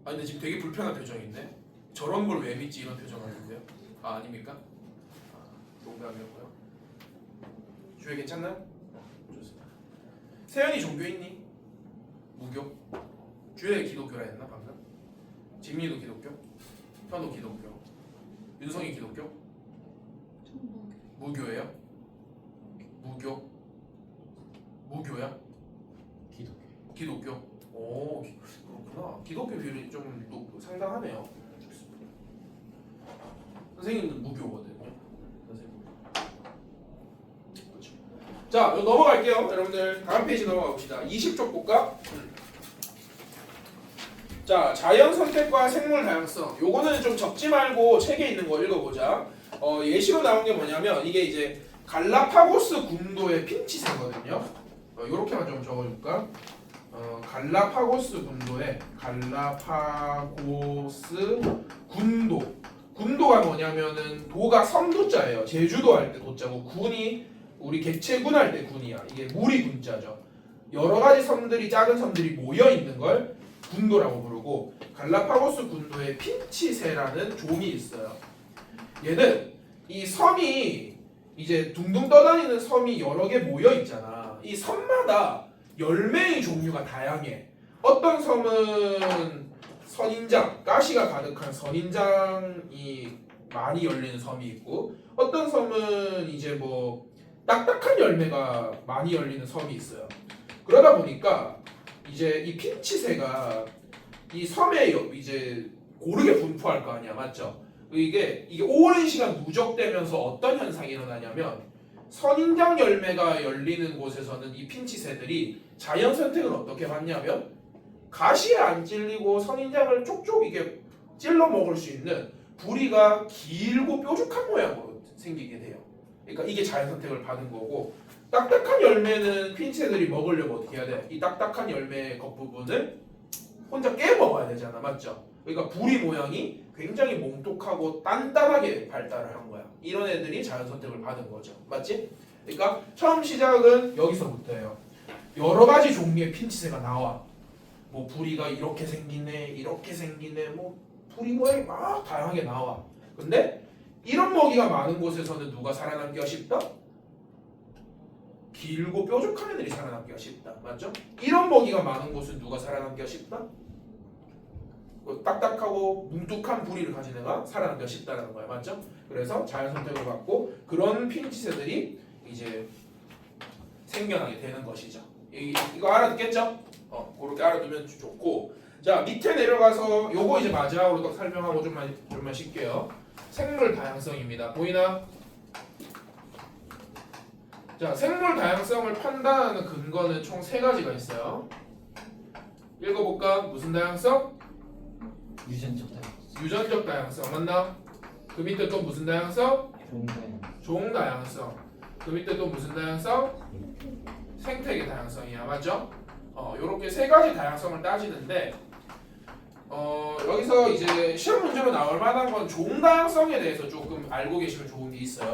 근데 지금 되게 불편한 표정인데 저런 걸 왜 믿지 이런 표정 하는데요? 아닙니까? 농담이었고요. 주혜 괜찮나요? 좋습니다. 세연이 종교 있니? 무교? 주혜 기독교라 했나 방금? 지민이도 기독교? 현우 기독교? 윤성이 기독교? 무교예요? 무교야? 기독교. 오 그렇구나. 기독교 비율이 좀 상당하네요. 선생님은 무교거든요. 선생님. 그렇죠. 자 넘어갈게요. 여러분들 다음 페이지 넘어가 봅시다. 20쪽 볼까? 자, 자연 선택과 생물 다양성. 요거는 좀 적지 말고 책에 있는 거 읽어보자. 예시로 나온 게 뭐냐면 이게 이제 갈라파고스 군도의 핀치새거든요. 요렇게만 좀 적어줄까? 갈라파고스 군도. 군도가 뭐냐면은 도가 섬도자예요. 제주도 할 때 도자고 군이 우리 객체군 할 때 군이야. 이게 무리 군자죠. 여러 가지 섬들이 작은 섬들이 모여 있는 걸 군도라고 부르고 갈라파고스 군도에 핀치새라는 종이 있어요. 얘는 이 섬이 이제 둥둥 떠다니는 섬이 여러 개 모여 있잖아. 이 섬마다 열매의 종류가 다양해. 어떤 섬은 선인장, 가시가 가득한 선인장이 많이 열리는 섬이 있고 어떤 섬은 이제 뭐 딱딱한 열매가 많이 열리는 섬이 있어요. 그러다 보니까 이제 이 핀치새가 이 섬에 이제 고르게 분포할 거 아니야, 맞죠? 이게 오랜 시간 누적되면서 어떤 현상이 일어나냐면 선인장 열매가 열리는 곳에서는 이 핀치새들이 자연 선택을 어떻게 받냐면 가시에 안 찔리고 선인장을 쪽쪽 이게 찔러 먹을 수 있는 부리가 길고 뾰족한 모양으로 생기게 돼요. 그러니까 이게 자연 선택을 받은 거고 딱딱한 열매는 핀치새들이 먹으려면 어떻게 해야 돼? 이 딱딱한 열매의 겉부분을 혼자 깨 먹어야 되잖아, 맞죠? 그러니까 부리 모양이 굉장히 몽톡하고 단단하게 발달을 한 거야. 이런 애들이 자연 선택을 받은 거죠, 맞지? 그러니까 처음 시작은 여기서부터예요. 여러 가지 종류의 핀치새가 나와. 뭐 부리가 이렇게 생기네, 뭐 부리 모양이 막 다양하게 나와. 근데 이런 먹이가 많은 곳에서는 누가 살아남기가 쉽다? 길고 뾰족한 애들이 살아남기가 쉽다, 맞죠? 이런 먹이가 많은 곳은 누가 살아남기가 쉽다? 딱딱하고 뭉툭한 부리를 가진 애가 살아남기가 쉽다는 거야, 맞죠? 그래서 자연 선택을 받고 그런 핀치새들이 이제 생겨나게 되는 것이죠. 이거 알아듣겠죠? 그렇게 알아두면 좋고, 자 밑에 내려가서 요거 이제 마지막으로 딱 설명하고 좀만 쉴게요. 생물 다양성입니다. 보이나? 자, 생물 다양성을 판단하는 근거는 총 3가지가 있어요. 읽어볼까? 무슨 다양성? 유전적 다양성. 유전적 다양성 맞나? 그 밑에 또 무슨 다양성? 종다양성. 종 다양성. 그 밑에 또 무슨 다양성? 생태계 다양성이야, 맞죠? 요렇게 3가지 다양성을 따지는데 여기서 이제 시험 문제로 나올 만한 건 종 다양성에 대해서 조금 알고 계시면 좋은 게 있어요.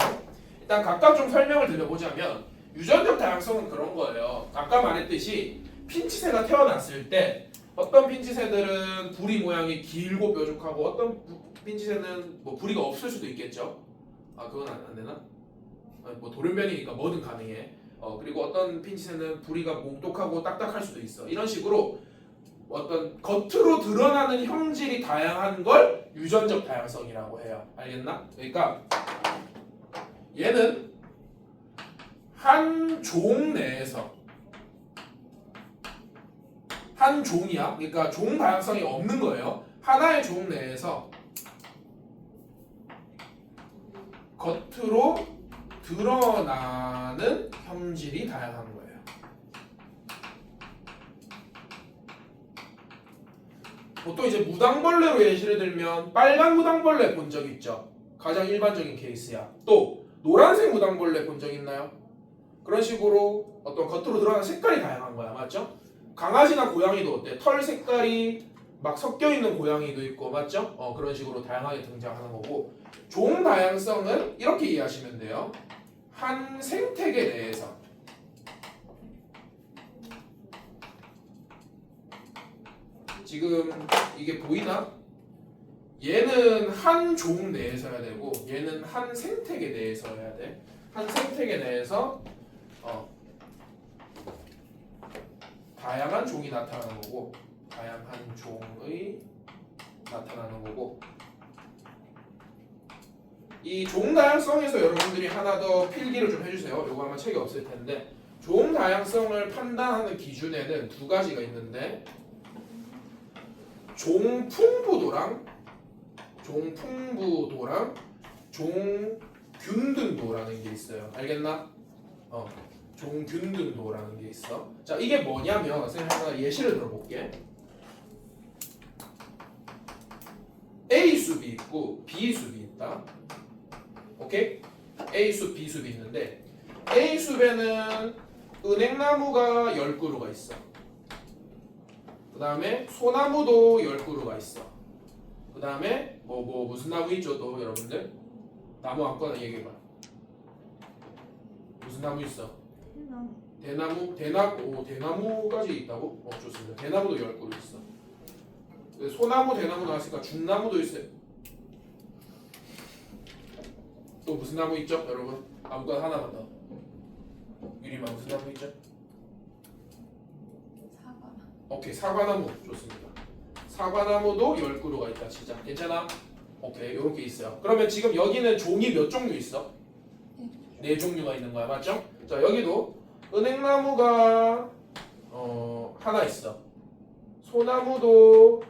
일단 각각 좀 설명을 드려보자면 유전적 다양성은 그런 거예요. 아까 말했듯이 핀치새가 태어났을 때 어떤 핀치새들은 부리 모양이 길고 뾰족하고 어떤 핀치새는 뭐 부리가 없을 수도 있겠죠. 그건 안 되나? 뭐 돌연변이니까 뭐든 가능해. 그리고 어떤 핀치새는 부리가 몽톡하고 딱딱할 수도 있어. 이런 식으로 어떤 겉으로 드러나는 형질이 다양한 걸 유전적 다양성이라고 해요. 알겠나? 그러니까 얘는 한 종 내에서 한 종이야. 그러니까 종 다양성이 없는 거예요. 하나의 종 내에서 겉으로 드러나는 형질이 다양한 거예요. 보통 이제 무당벌레로 예시를 들면 빨간 무당벌레 본 적 있죠? 가장 일반적인 케이스야. 또 노란색 무당벌레 본 적 있나요? 그런 식으로 어떤 겉으로 드러나는 색깔이 다양한 거야, 맞죠? 강아지나 고양이도 어때? 털 색깔이 막 섞여 있는 고양이도 있고, 맞죠? 그런 식으로 다양하게 등장하는 거고, 종 다양성은 이렇게 이해하시면 돼요. 한 생태계 내에서 지금 이게 보이나? 얘는 한 종 내에서 해야 되고 얘는 한 생태계 내에서 해야 돼. 한 생태계 내에서 다양한 종이 나타나는 거고 다양한 종의 나타나는 거고 이 종 다양성에서 여러분들이 하나 더 필기를 좀 해주세요. 요거 아마 책에 없을 텐데 종 다양성을 판단하는 기준에는 2가지가 있는데 종풍부도랑 종균등도라는 게 있어요. 알겠나? 종균등도라는 게 있어. 자, 이게 뭐냐면 선생님 하나 예시를 들어볼게. A숲이 있고 B숲이 있다. 오케이? A숲, B숲이 있는데 A숲에는 은행나무가 10그루가 있어. 그 다음에 소나무도 10그루가 있어. 그 다음에 무슨 나무 있죠 또 여러분들? 나무 아무거나 얘기해봐. 무슨 나무 있어? 대나무까지 있다고? 좋습니다. 대나무도 10그루 있어. 소나무, 대나무 나왔으니까 중나무도 있어요. 또 무슨 나무 있죠 여러분? 아무거나 하나만 더. 유리만 무슨 나무 있죠? 사과. 오케이, 사과나무 좋습니다. 사과나무도 10그루가 있다. 진짜 괜찮아? 오케이, 요렇게 있어요. 그러면 지금 여기는 종이 몇 종류 있어? 네 종류가 있는 거야, 맞죠? 자, 여기도 은행나무가 하나 있어. 소나무도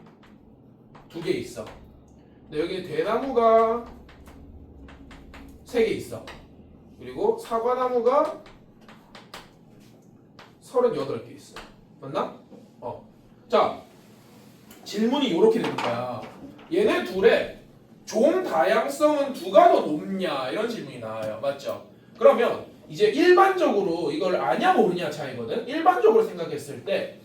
2개 있어. 근데 여기 대나무가 3개 있어. 그리고 사과나무가 38개 있어. 맞나? 자, 질문이 이렇게 되는 거야. 얘네 둘의 종 다양성은 누가 더 높냐 이런 질문이 나와요. 맞죠? 그러면 이제 일반적으로 이걸 아냐 모르냐 차이거든. 일반적으로 생각했을 때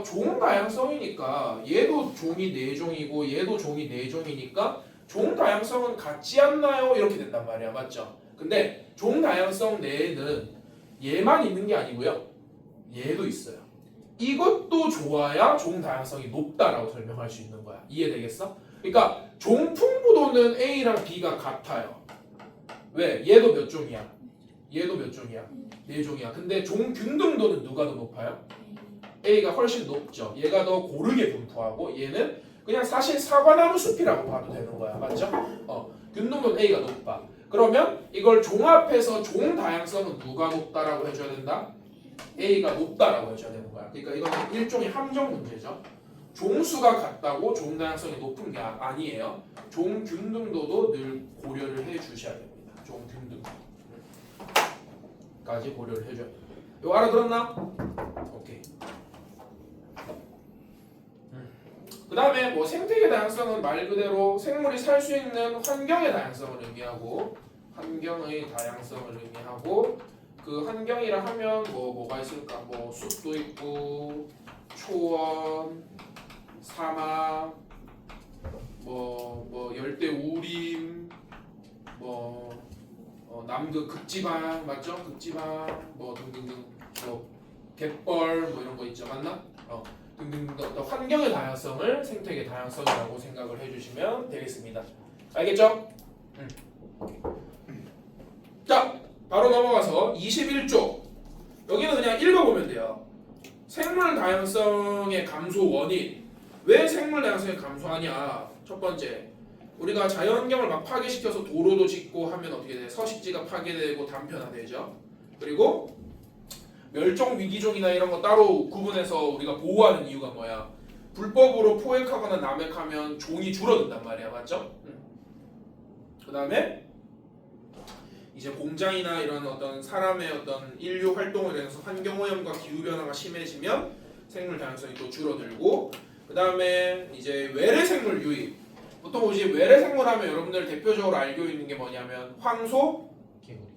종 다양성이니까 얘도 종이 4종이고 얘도 종이 4종이니까 종 다양성은 같지 않나요? 이렇게 된단 말이야. 맞죠? 근데 종 다양성 내에는 얘만 있는 게 아니고요. 얘도 있어요. 이것도 좋아야 종 다양성이 높다라고 설명할 수 있는 거야. 이해되겠어? 그러니까 종 풍부도는 A랑 B가 같아요. 왜? 얘도 몇 종이야? 얘도 몇 종이야? 4종이야. 근데 종 균등도는 누가 더 높아요? A가 훨씬 높죠. 얘가 더 고르게 분포하고 얘는 그냥 사실 사과나무 숲이라고 봐도 되는 거야. 맞죠? 균등도는 A가 높아. 그러면 이걸 종합해서 종 다양성은 누가 높다라고 해줘야 된다? A가 높다라고 해줘야 되는 거야. 그러니까 이거는 일종의 함정 문제죠. 종수가 같다고 종 다양성이 높은 게 아니에요. 종 균등도도 늘 고려를 해주셔야 됩니다. 종 균등도까지 고려를 해줘야 됩니다. 이거 알아들었나? 오케이. 그 다음에 생태계 다양성은 말 그대로 생물이 살 수 있는 환경의 다양성을 의미하고 그 환경이라 하면 뭐가 있을까? 숲도 있고 초원, 사막, 열대 우림, 남극 극지방 맞죠? 극지방 등등등 갯벌 이런 거 있죠, 맞나? 등등 환경의 다양성을 생태계 다양성이라고 생각을 해주시면 되겠습니다. 알겠죠? 자, 바로 넘어가서 21조. 여기는 그냥 읽어보면 돼요. 생물 다양성의 감소 원인. 왜 생물 다양성이 감소하냐? 첫 번째, 우리가 자연환경을 막 파괴시켜서 도로도 짓고 하면 어떻게 돼? 서식지가 파괴되고 단편화되죠. 그리고 멸종 위기종이나 이런 거 따로 구분해서 우리가 보호하는 이유가 뭐야? 불법으로 포획하거나 남획하면 종이 줄어든단 말이야, 맞죠? 그 다음에 이제 공장이나 이런 어떤 사람의 어떤 인류 활동을 해서 환경 오염과 기후 변화가 심해지면 생물 다양성이 또 줄어들고, 그 다음에 이제 외래 생물 유입. 보통 이제 외래 생물 하면 여러분들 대표적으로 알고 있는 게 뭐냐면 황소,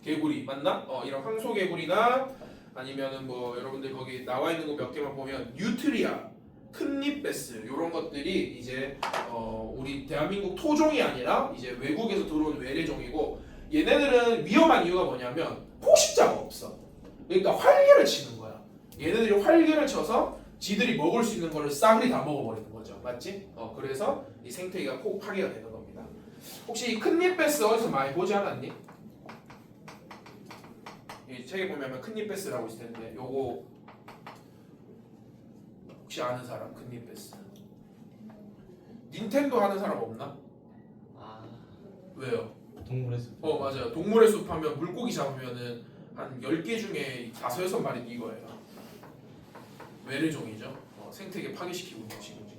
개구리 맞나? 이런 황소 개구리나 아니면은 여러분들 거기 나와 있는 거 몇 개만 보면 뉴트리아, 큰잎베스 이런 것들이 이제 우리 대한민국 토종이 아니라 이제 외국에서 들어온 외래종이고, 얘네들은 위험한 이유가 뭐냐면 포식자가 없어. 그러니까 활개를 치는 거야. 얘네들이 활개를 쳐서 지들이 먹을 수 있는 거를 싸그리 다 먹어버리는 거죠. 맞지? 그래서 이 생태계가 파괴가 되는 겁니다. 혹시 이 큰잎베스 어디서 많이 보지 않았니? 이 책에 보면 큰잎베스라고 있을 텐데 요거 혹시 아는 사람? 큰잎베스 닌텐도 하는 사람 없나? 왜요? 동물의 숲. 맞아요. 동물의 숲 하면 물고기 잡으면은 한 10개 중에 5-6마리는 이거예요. 외래종이죠. 생태계 파괴시키고 있는 지금.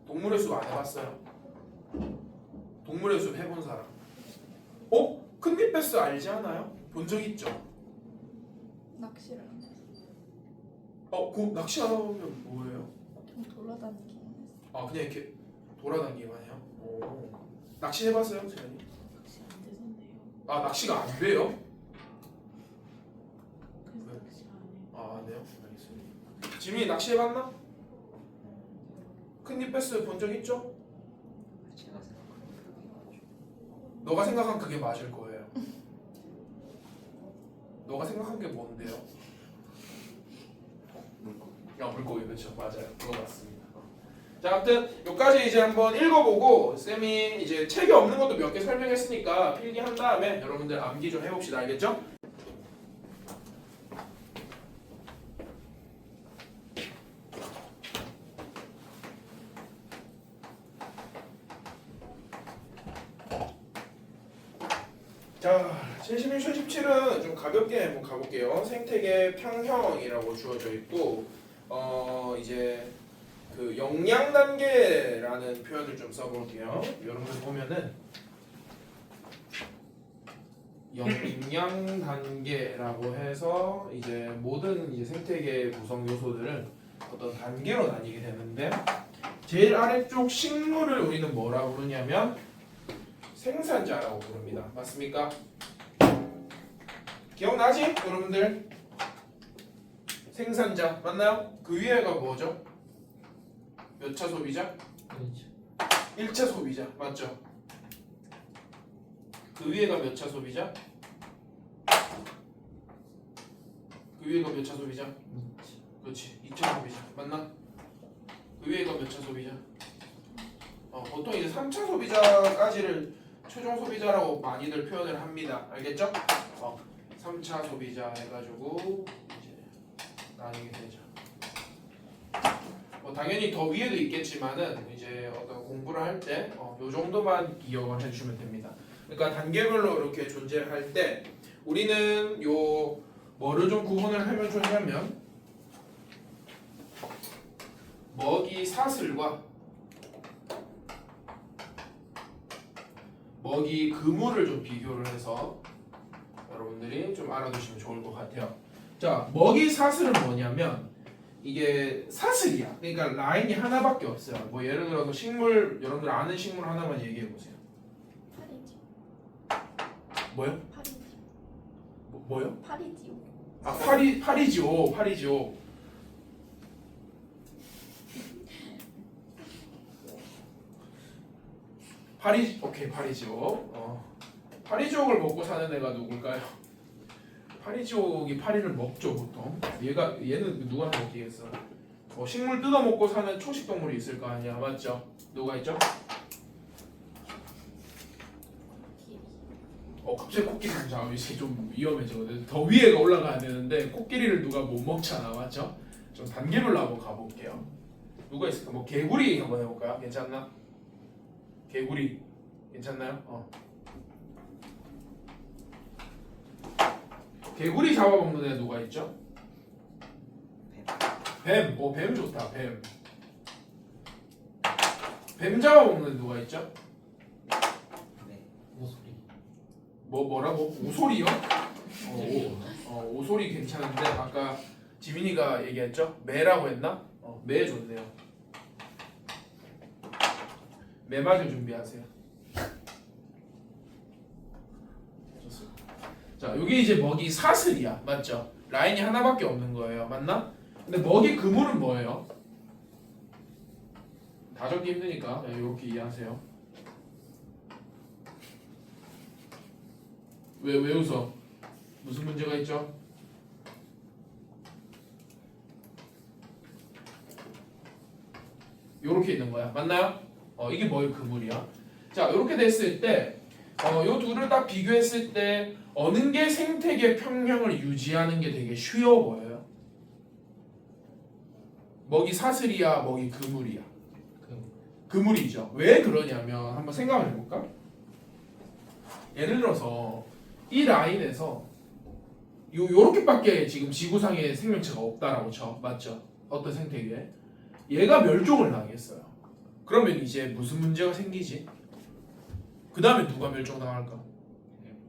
동물의 숲 안 해봤어요? 동물의 숲 해본 사람? 큰잎베스 알지 않아요? 본 적 있죠? 낚시를 안 해서 그 낚시하면 뭐예요? 좀 돌아다니기만 했어. 그냥 이렇게 돌아다니기만 해요? 오. 낚시 해봤어요, 세연이? 낚시 안 되던데요. 아 낚시가 안 돼요? 그래서 낚시 안 해요. 아 안 돼요? 알겠습니다. 지민이 낚시 해봤나? 큰입 패스 본 적 있죠? 제가 생각하는 그게 가지고. 너가 생각한 그게 맞을 거예요. 너가 생각한 게 뭔데요? 물고기 그렇죠, 맞아요. 그거 맞습니다. 자, 아무튼 여기까지 이제 한번 읽어보고 쌤이 이제 책이 없는 것도 몇 개 설명했으니까 필기한 다음에 여러분들 암기 좀 해봅시다. 알겠죠? 자, 71, 77은 좀 가볍게 한번 가볼게요. 생태계 평형이라고 주어져 있고, 이제 그 영양 단계라는 표현을 좀 써볼게요. 여러분들 보면은 영양 단계라고 해서 이제 모든 이제 생태계 구성 요소들은 어떤 단계로 나뉘게 되는데, 제일 아래쪽 식물을 우리는 뭐라고 부르냐면 생산자라고 부릅니다. 맞습니까? 기억나지? 여러분들? 생산자 맞나요? 그 위에가 뭐죠? 몇 차 소비자? 그렇죠. 1차 소비자 맞죠? 그 위에가 몇 차 소비자? 그 위에가 몇 차 소비자? 그렇지 2차 소비자 맞나? 그 위에가 몇 차 소비자? 보통 이제 3차 소비자까지를 최종 소비자라고 많이들 표현을 합니다. 알겠죠? 3차 소비자 해가지고 이제 나뉘게 되죠. 당연히 더 위에도 있겠지만은 이제 어떤 공부를 할 때 요 정도만 기억을 해주시면 됩니다. 그러니까 단계별로 이렇게 존재할 때 우리는 요 뭐를 좀 구분을 하면 좋냐면 먹이 사슬과 먹이 그물을 좀 비교를 해서 여러분들이 좀 알아두시면 좋을 것 같아요. 자, 먹이 사슬은 뭐냐면 이게 사슬이야. 그러니까 라인이 하나밖에 없어요. 뭐 예를 들어서 식물, 여러분들 아는 식물 하나만 얘기해 보세요. 파리지. 뭐요? 파리지. 뭐요? 파리지요. 아, 파리지오, 파리지오. 오케이, 파리지오. 파리지옥을 먹고 사는 애가 누굴까요? 파리지옥이 파리를 먹죠 보통. 얘는 누가 먹기겠어? 식물 뜯어 먹고 사는 초식 동물이 있을 거 아니야, 맞죠? 누가 있죠? 갑자기 코끼리 잠깐 이제 좀 위험해지거든. 더 위에가 올라가야 되는데 코끼리를 누가 못 먹잖아, 맞죠? 좀 단계별로 한번 가볼게요. 누가 있을까? 뭐 개구리 한번 해볼까요? 괜찮나? 개구리 괜찮나요? 개구리 잡아먹는 애 누가 있죠? 뱀. 뱀 좋다. 뱀 잡아먹는 애 누가 있죠? 오소리. 뭐라고? 오소리요? 오소리 괜찮은데 아까 지민이가 얘기했죠? 매라고 했나? 매 좋네요. 매 맞을 준비하세요. 좋습니다. 자, 여기 이제 먹이 사슬이야, 맞죠? 라인이 하나밖에 없는 거예요, 맞나? 근데 먹이 그물은 뭐예요? 다 적기 힘드니까 이렇게 이해하세요. 왜 웃어? 무슨 문제가 있죠? 요렇게 있는 거야. 맞나요? 이게 뭐의 그물이야? 자, 요렇게 됐을 때 요 둘을 딱 비교했을 때 어느 게 생태계 평형을 유지하는 게 되게 쉬워 보여요? 먹이 사슬이야, 먹이 그물이야? 그물이죠. 왜 그러냐면 한번 생각을 해볼까? 예를 들어서 이 라인에서 요렇게밖에 지금 지구상에 생명체가 없다라고 쳐. 맞죠? 어떤 생태계에? 얘가 멸종을 당했어요. 그러면 이제 무슨 문제가 생기지? 그 다음에 누가 멸종당할까?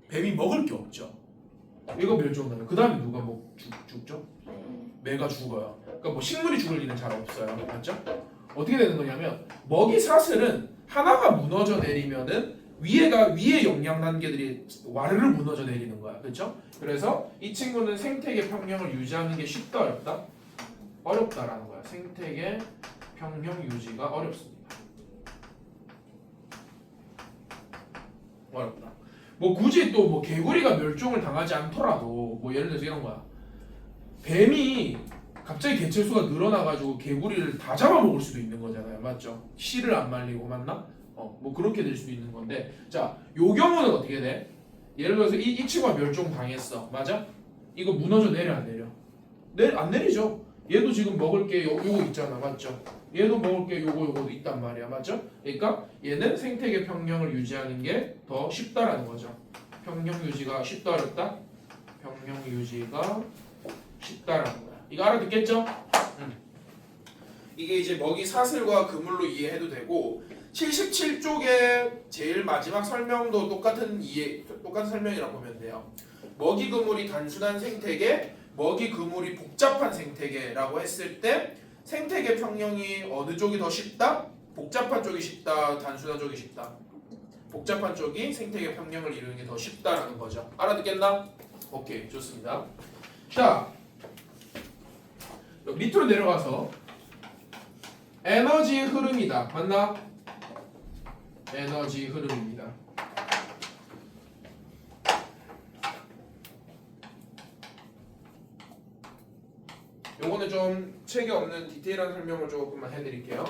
뱀이 먹을 게 없죠. 얘가 멸종당해. 그 다음에 누가 죽죠? 매가 죽어요. 그러니까 뭐 식물이 죽을 일은 잘 없어요. 맞죠? 어떻게 되는 거냐면 먹이 사슬은 하나가 무너져 내리면은 위에 영양 단계들이 와르르 무너져 내리는 거야. 그렇죠? 그래서 이 친구는 생태계 평형을 유지하는 게 쉽다 어렵다? 어렵다라는 거야. 생태계 평형 유지가 어렵습니다. 어렵다. 뭐 굳이 또 뭐 개구리가 멸종을 당하지 않더라도 뭐 예를 들어서 이런 거야. 뱀이 갑자기 개체수가 늘어나가지고 개구리를 다 잡아먹을 수도 있는 거잖아요. 맞죠? 씨를 안 말리고 맞나? 뭐 그렇게 될 수도 있는 건데 자, 요 경우는 어떻게 돼? 예를 들어서 이 친구가 멸종 당했어. 맞아? 이거 무너져 내려 안 내려? 안 내리죠. 얘도 지금 먹을 게 요거 있잖아. 맞죠? 얘도 먹을 게 요거도 있단 말이야. 맞죠? 그러니까 얘는 생태계 평형을 유지하는 게 더 쉽다라는 거죠. 평형 유지가 쉽다 어렵다? 평형 유지가 쉽다라는 거야. 이거 알아듣겠죠? 이게 이제 먹이 사슬과 그물로 이해해도 되고 77쪽에 제일 마지막 설명도 똑같은 설명이라고 보면 돼요. 먹이 그물이 단순한 생태계, 먹이 그물이 복잡한 생태계라고 했을 때 생태계 평형이 어느 쪽이 더 쉽다? 복잡한 쪽이 쉽다, 단순한 쪽이 쉽다. 복잡한 쪽이 생태계 평형을 이루는 게 더 쉽다라는 거죠. 알아듣겠나? 오케이, 좋습니다. 자, 밑으로 내려가서 에너지 흐름이다. 맞나? 에너지 흐름입니다. 요거는 좀 책에 없는 디테일한 설명을 조금만 해드릴게요.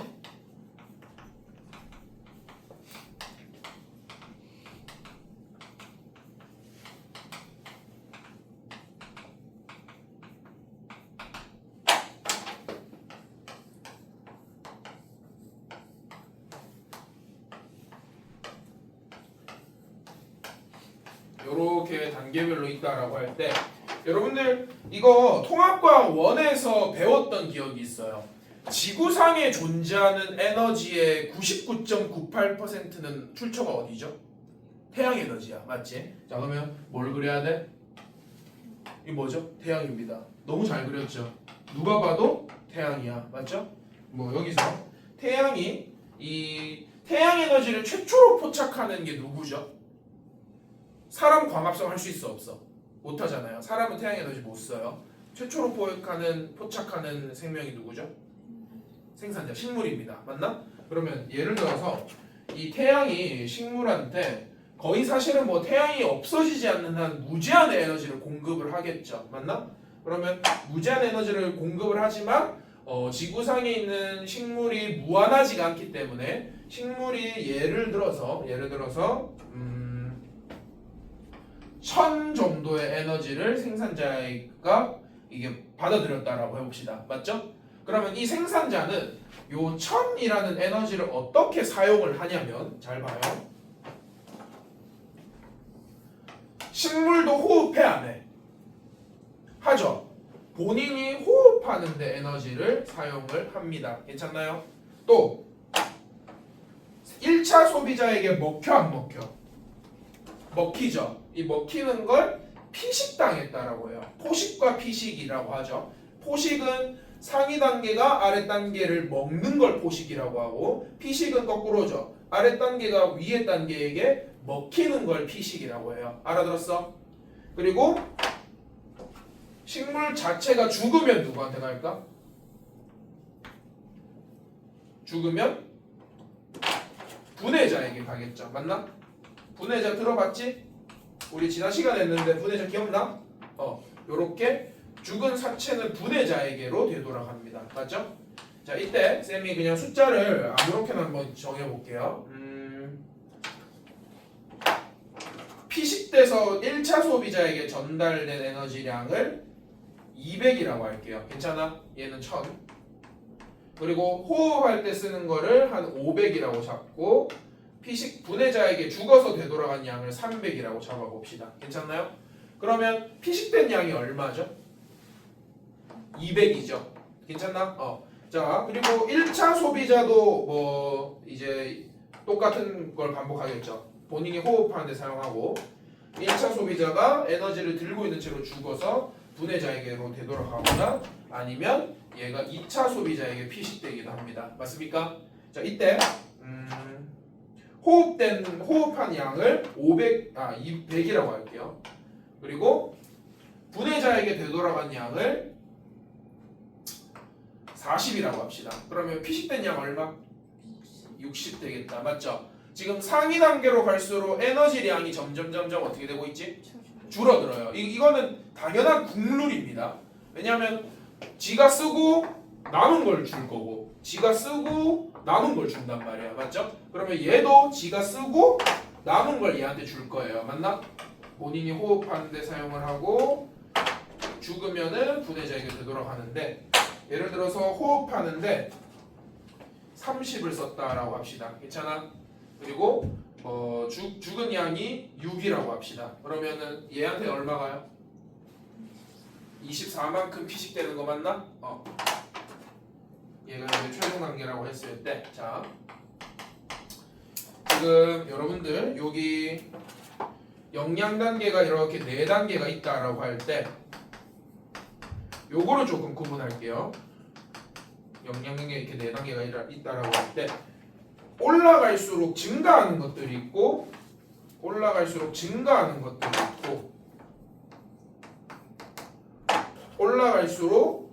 요렇게 단계별로 있다라고 할 때 여러분들 이거 통합과학 1에서 배웠던 기억이 있어요. 지구상에 존재하는 에너지의 99.98%는 출처가 어디죠? 태양 에너지야. 맞지? 자, 그러면 뭘 그려야 돼? 이 뭐죠? 태양입니다. 너무 잘 그렸죠? 누가 봐도 태양이야. 맞죠? 뭐 여기서 태양이 이 태양 에너지를 최초로 포착하는 게 누구죠? 사람 광합성 할 수 있어 없어? 못 하잖아요. 사람은 태양 에너지 못 써요. 최초로 포착하는 생명이 누구죠? 생산자, 식물입니다. 맞나? 그러면 예를 들어서 이 태양이 식물한테 거의 사실은 뭐 태양이 없어지지 않는 한 무제한의 에너지를 공급을 하겠죠. 맞나? 그러면 무제한 에너지를 공급을 하지만 지구상에 있는 식물이 무한하지가 않기 때문에 식물이 예를 들어서 1000 정도의 에너지를 생산자가 이게 받아들였다라고 해봅시다. 맞죠? 그러면 이 생산자는 요 1000이라는 에너지를 어떻게 사용을 하냐면 잘 봐요. 식물도 호흡해 안 해? 하죠. 본인이 호흡하는데 에너지를 사용을 합니다. 괜찮나요? 또 1차 소비자에게 먹혀 안 먹혀? 먹히죠. 이 먹히는 걸 피식당했다라고 해요. 포식과 피식이라고 하죠. 포식은 상위 단계가 아래 단계를 먹는 걸 포식이라고 하고 피식은 거꾸로죠. 아래 단계가 위에 단계에게 먹히는 걸 피식이라고 해요. 알아들었어? 그리고 식물 자체가 죽으면 누구한테 갈까? 죽으면 분해자에게 가겠죠. 맞나? 분해자 들어봤지? 우리 지난 시간에 했는데 분해자 기억나? 요렇게 죽은 사체는 분해자에게로 되돌아갑니다. 맞죠? 자, 이때 쌤이 그냥 숫자를 아무렇게나 한번 정해볼게요. 피식돼서 1차 소비자에게 전달된 에너지량을 200이라고 할게요. 괜찮아? 얘는 1000. 그리고 호흡할 때 쓰는 거를 한 500이라고 잡고 피식 분해자에게 죽어서 되돌아간 양을 300이라고 잡아봅시다. 괜찮나요? 그러면 피식된 양이 얼마죠? 200이죠. 괜찮나? 자, 그리고 1차 소비자도 뭐 이제 똑같은 걸 반복하겠죠. 본인이 호흡하는 데 사용하고 1차 소비자가 에너지를 들고 있는 채로 죽어서 분해자에게로 되돌아가거나 아니면 얘가 2차 소비자에게 피식되기도 합니다. 맞습니까? 자, 이때 호흡한 양을 100이라고 할게요. 그리고 분해자에게 되돌아간 양을 40이라고 합시다. 그러면 피식된 양 얼마? 60 되겠다. 맞죠? 지금 상위 단계로 갈수록 에너지량이 점점 어떻게 되고 있지? 줄어들어요. 이거는 당연한 국룰입니다. 왜냐하면 지가 쓰고 남은 걸 줄 거고 지가 쓰고 남은 걸 준단 말이야. 맞죠? 그러면 얘도 지가 쓰고 남은 걸 얘한테 줄 거예요. 맞나? 본인이 호흡하는 데 사용을 하고 죽으면은 분해자에게 되돌아가는데 예를 들어서 호흡하는데 30을 썼다라고 합시다. 괜찮아? 그리고 죽은 양이 6이라고 합시다. 그러면은 얘한테 얼마 가요? 24만큼 피식되는 거 맞나? 얘가 이제 최종 단계라고 했을 때, 자, 지금 여러분들 여기 영양 단계가 이렇게 4단계가 있다라고 할 때, 요거를 조금 구분할게요. 영양이 이렇게 4단계가 있다라고 할 때, 올라갈수록 증가하는 것들이 있고, 올라갈수록 증가하는 것들이 있고, 올라갈수록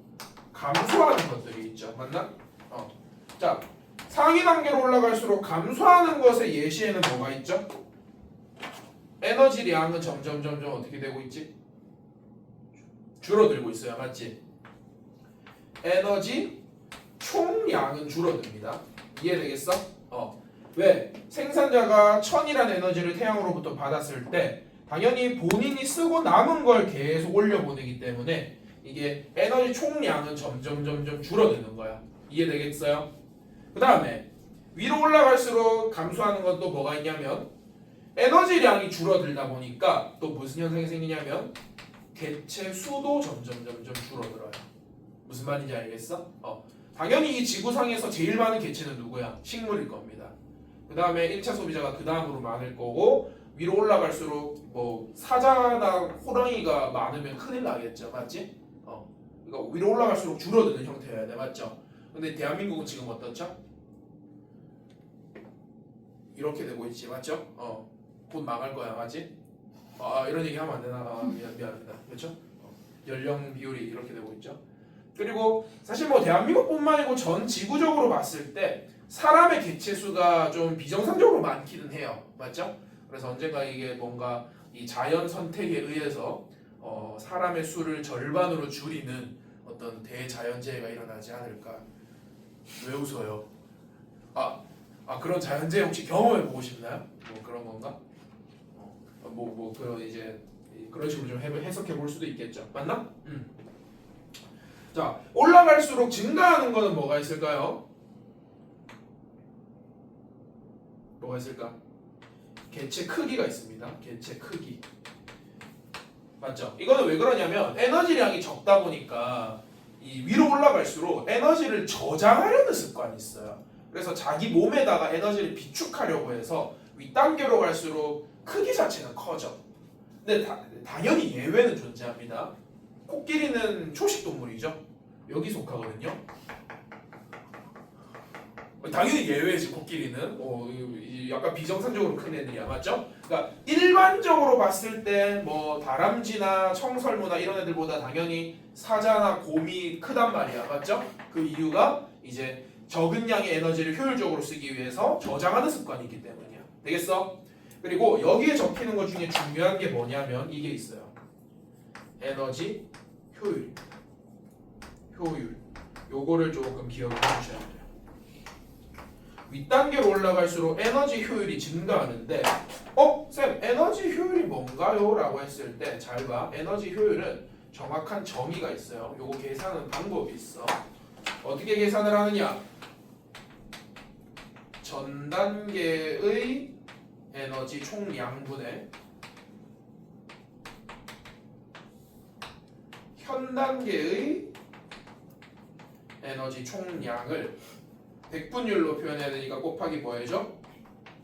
감소하는 것들이 있죠. 맞나? 자, 상위 단계로 올라갈수록 감소하는 것의 예시에는 뭐가 있죠? 에너지량은 점점 어떻게 되고 있지? 줄어들고 있어요. 맞지? 에너지 총량은 줄어듭니다. 이해되겠어? 왜? 생산자가 1000이라는 에너지를 태양으로부터 받았을 때 당연히 본인이 쓰고 남은 걸 계속 올려보내기 때문에 이게 에너지 총량은 점점 줄어드는 거야. 이해되겠어요? 그 다음에 위로 올라갈수록 감소하는 건 또 뭐가 있냐면 에너지량이 줄어들다 보니까 또 무슨 현상이 생기냐면 개체 수도 점점 줄어들어요. 무슨 말인지 알겠어? 당연히 이 지구상에서 제일 많은 개체는 누구야? 식물일 겁니다. 그 다음에 1차 소비자가 그 다음으로 많을 거고 위로 올라갈수록 뭐 사자나 호랑이가 많으면 큰일 나겠죠. 맞지? 그러니까 위로 올라갈수록 줄어드는 형태여야 돼. 맞죠? 근데 대한민국은 지금 어떻죠? 이렇게 되고 있지. 맞죠? 곧 망할 거야. 맞지? 이런 얘기 하면 안 되나? 미안합니다. 그렇죠? 연령 비율이 이렇게 되고 있죠. 그리고 사실 뭐 대한민국뿐만 아니고 전 지구적으로 봤을 때 사람의 개체 수가 좀 비정상적으로 많기는 해요. 맞죠? 그래서 언젠가 이게 뭔가 이 자연 선택에 의해서 사람의 수를 절반으로 줄이는 어떤 대자연재해가 일어나지 않을까. 왜 웃어요? 그런 자연재해 혹시 경험해 보고 싶나요? 뭐 그런 건가? 그런 이제 그런 식으로 좀 해석해 볼 수도 있겠죠. 맞나? 자, 올라갈수록 증가하는 거는 뭐가 있을까요? 뭐가 있을까? 개체 크기가 있습니다. 개체 크기. 맞죠? 이거는 왜 그러냐면 에너지량이 적다 보니까 이 위로 올라갈수록 에너지를 저장하려는 습관이 있어요. 그래서 자기 몸에다가 에너지를 비축하려고 해서 윗단계로 갈수록 크기 자체는 커져. 근데 당연히 예외는 존재합니다. 코끼리는 초식 동물이죠. 여기 속하거든요. 당연히 예외지. 코끼리는 약간 비정상적으로 큰 애들이야. 맞죠? 그러니까 일반적으로 봤을 때 뭐 다람쥐나 청설모나 이런 애들보다 당연히 사자나 곰이 크단 말이야. 맞죠? 그 이유가 이제 적은 양의 에너지를 효율적으로 쓰기 위해서 저장하는 습관이 있기 때문이야. 되겠어? 그리고 여기에 적히는 것 중에 중요한 게 뭐냐면 이게 있어요. 에너지 효율. 요거를 조금 기억을 해주셔야 돼요. 윗단계로 올라갈수록 에너지 효율이 증가하는데 쌤 에너지 효율이 뭔가요? 라고 했을 때 잘 봐. 에너지 효율은 정확한 정의가 있어요. 요거 계산하는 방법이 있어. 어떻게 계산을 하느냐? 전 단계의 에너지 총량분의 현 단계의 에너지 총량을 100분율로 표현해야 되니까 곱하기 뭐 해줘?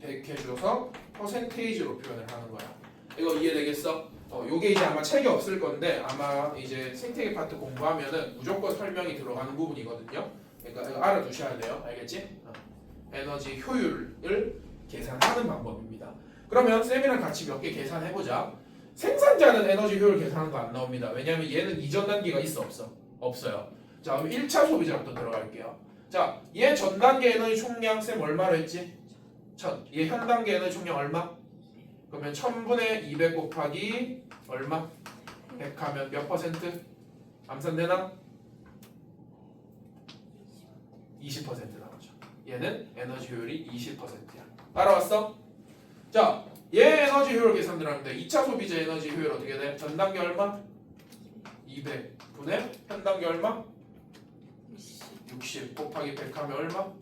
100 해줘서 퍼센테이지로 표현을 하는 거야. 이거 이해되겠어? 요게 이제 아마 책에 없을 건데 아마 이제 생태계 파트 공부하면은 무조건 설명이 들어가는 부분이거든요. 그러니까 이거 알아두셔야 돼요. 알겠지? 에너지 효율을 계산하는 방법입니다. 그러면 쌤이랑 같이 몇 개 계산해보자. 생산자는 에너지 효율 계산하는 거 안 나옵니다. 왜냐하면 얘는 이전 단계가 있어 없어? 없어요. 자 그럼 1차 소비자부터 들어갈게요. 자, 얘 전 단계 에너지 총량 쌤 얼마로 했지? 1000. 얘 현 단계 에너지 총량 얼마? 그러면 1000분의 200 곱하기 얼마? 100 하면 몇 퍼센트? 암산되나? 20% 나오죠. 얘는 에너지 효율이 20%야. 따라왔어? 자, 얘 에너지 효율 계산 들어가는데 2차 소비자 에너지 효율 어떻게 돼? 전 단계 얼마? 200분의 현 단계 얼마? 60 곱하기 100 하면 얼마?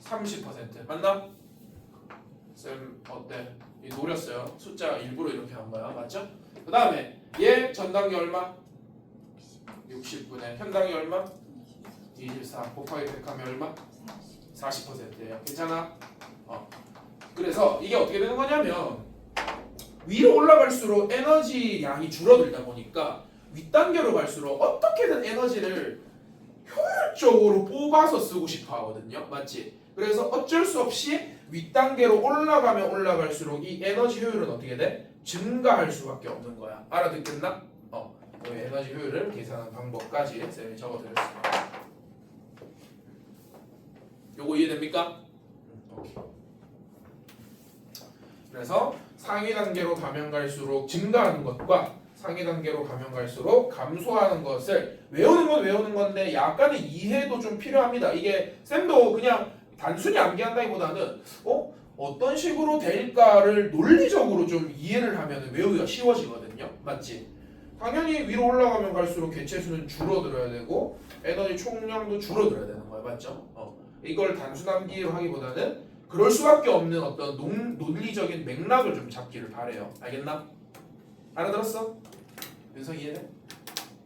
30% 맞나? 쌤 어때? 이 노렸어요. 숫자 일부러 이렇게 한 거야. 맞죠? 그 다음에 얘 전 단계 얼마? 60분의 현 단계 얼마? 24 곱하기 100 하면 얼마? 40%예요. 괜찮아? 그래서 이게 어떻게 되는 거냐면 위로 올라갈수록 에너지 양이 줄어들다 보니까 윗단계로 갈수록 어떻게든 에너지를 효율적으로 뽑아서 쓰고 싶어 하거든요. 맞지? 그래서 어쩔 수 없이 윗단계로 올라가면 올라갈수록 이 에너지 효율은 어떻게 돼? 증가할 수밖에 없는 거야. 알아듣겠나? 에너지 효율을 계산하는 방법까지 쌤이 적어드렸습니다. 요거 이해됩니까? 오케이. 그래서 상위 단계로 가면 갈수록 증가하는 것과 상위 단계로 가면 갈수록 감소하는 것을 외우는 건 외우는 건데 약간의 이해도 좀 필요합니다. 이게 쌤도 그냥 단순히 암기한다기보다는 어떤 식으로 될까를 논리적으로 좀 이해를 하면 외우기가 쉬워지거든요. 맞지? 당연히 위로 올라가면 갈수록 개체수는 줄어들어야 되고 에너지 총량도 줄어들어야 되는 거예요. 맞죠? 이걸 단순 암기로 하기보다는 그럴 수밖에 없는 어떤 논리적인 맥락을 좀 잡기를 바래요. 알겠나? 알아들었어? 윤성 이해돼?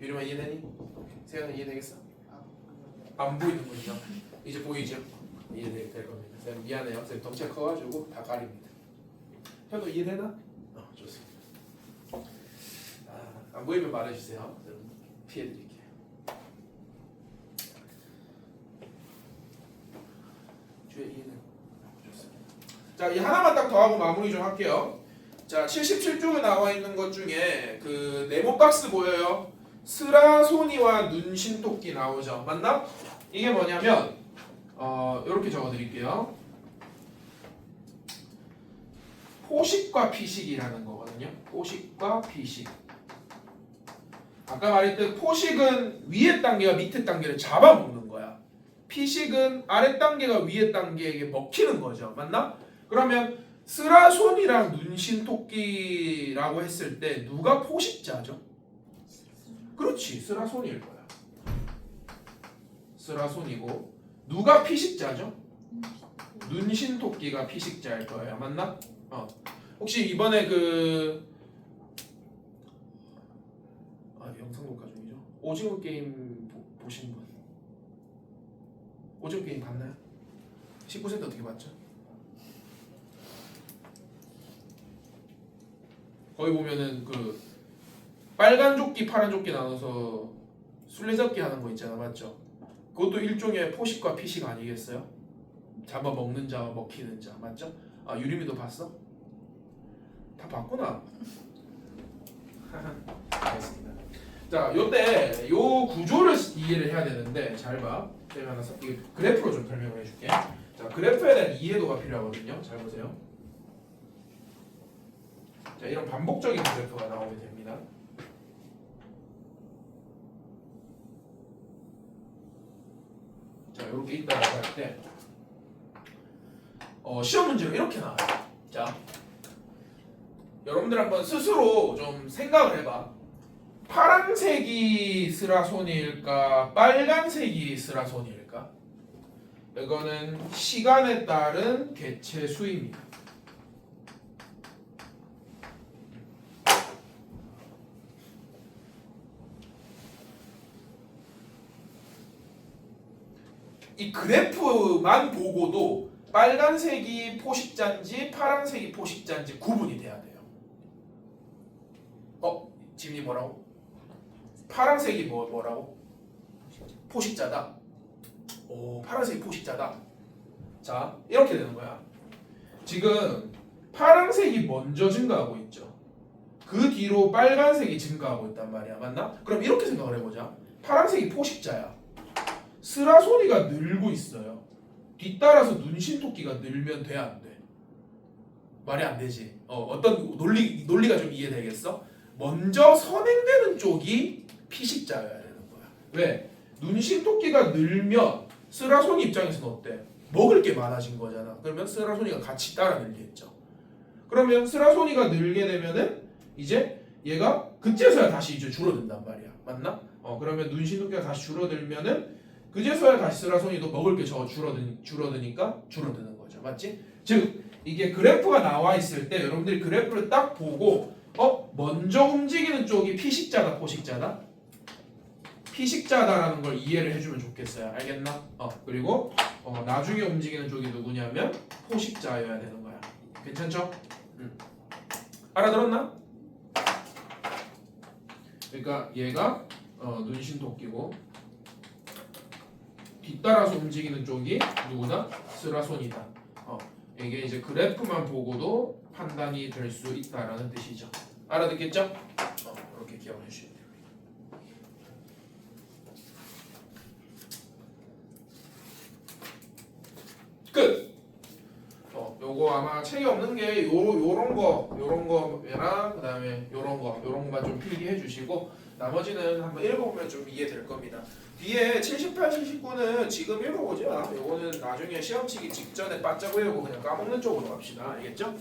유림아 이해되니? 세연아 이해되겠어? 안 보이는군요. 이제 보이죠? 이해될 겁니다. 쌤 미안해요. 쌤 덩치가 커가지고 다 가립니다. 현도 이해되나? 좋습니다. 안 보이면 말해주세요. 쌤 피해드릴게요. 주에 이해는 좋습니다. 자, 이 하나만 딱 더하고 마무리 좀 할게요. 자, 77쪽에 나와 있는 것 중에 그 네모 박스 보여요? 스라소니와 눈신토끼 나오죠. 맞나? 이게 뭐냐면 이렇게 적어드릴게요. 포식과 피식이라는 거거든요. 포식과 피식. 아까 말했듯 포식은 위에 단계와 밑에 단계를 잡아먹는 거야. 피식은 아래 단계가 위에 단계에게 먹히는 거죠. 맞나? 그러면 스라손이랑 눈신토끼라고 했을 때 누가 포식자죠? 그렇지, 스라손일 거야. 스라손이고 누가 피식자죠? 눈신토끼가 피식자일 거예요. 맞나? 혹시 이번에 영상 녹화 중이죠? 오징어 게임 보신 분? 오징어 게임 봤나요? 19세 때 어떻게 봤죠? 거기 보면은 그 빨간 조끼 파란 조끼 나눠서 술래잡기 하는 거 있잖아. 맞죠? 그것도 일종의 포식과 피식 아니겠어요? 잡아먹는 자와 먹히는 자. 맞죠? 유림이도 봤어? 다 봤구나. 알겠습니다. 자, 요때 요 구조를 이해를 해야 되는데 잘 봐. 제가 하나 그래프로 좀 설명을 해줄게. 자, 그래프에 대한 이해도가 필요하거든요. 잘 보세요. 자, 이런 반복적인 그래프가 나오게 됩니다. 자, 이렇게 있다고 할 때 시험 문제로 이렇게 나와요. 자, 여러분들 한번 스스로 좀 생각을 해봐. 파란색이 스라손일까? 빨간색이 스라손일까? 이거는 시간에 따른 개체 수입니다. 이 그래프만 보고도 빨간색이 포식자인지 파란색이 포식자인지 구분이 돼야 돼요. 지민이 뭐라고? 파란색이 뭐라고? 포식자다. 오, 파란색이 포식자다. 자, 이렇게 되는 거야. 지금 파란색이 먼저 증가하고 있죠. 그 뒤로 빨간색이 증가하고 있단 말이야. 맞나? 그럼 이렇게 생각을 해보자. 파란색이 포식자야. 스라소니가 늘고 있어요. 뒤따라서 눈신토끼가 늘면 돼, 안 돼? 말이 안 되지. 어떤 논리가 좀 이해되겠어? 먼저 선행되는 쪽이 피식자여야 되는 거야. 왜? 눈신토끼가 늘면 스라소니 입장에서는 어때? 먹을 게 많아진 거잖아. 그러면 스라소니가 같이 따라 늘겠죠. 그러면 스라소니가 늘게 되면은 이제 얘가 그제서야 다시 이제 줄어든단 말이야. 맞나? 그러면 눈신토끼가 다시 줄어들면은 그제서야 다시 스라소니도 먹을 게 줄어드니까 줄어드는 거죠. 맞지? 즉 이게 그래프가 나와 있을 때 여러분들이 그래프를 딱 보고 먼저 움직이는 쪽이 피식자다, 포식자다? 피식자다라는 걸 이해를 해주면 좋겠어요. 알겠나? 그리고 나중에 움직이는 쪽이 누구냐면 포식자여야 되는 거야. 괜찮죠? 알아들었나? 그러니까 얘가 눈신토끼고 뒤따라서 움직이는 쪽이 누구다? 스라손이다. 이게 이제 그래프만 보고도 판단이 될 수 있다라는 뜻이죠. 알아듣겠죠? 이렇게 기억해 주시면 돼요. 끝. 요거 아마 책이 없는 게 요런 거랑 그다음에 요런 거만 좀 필기해 주시고 나머지는 한번 읽어보면 좀 이해될 겁니다. 뒤에 78, 79는 지금 읽어보자. 요거는 나중에 시험 치기 직전에 바짝 외우고 그냥 까먹는 쪽으로 갑시다. 알겠죠?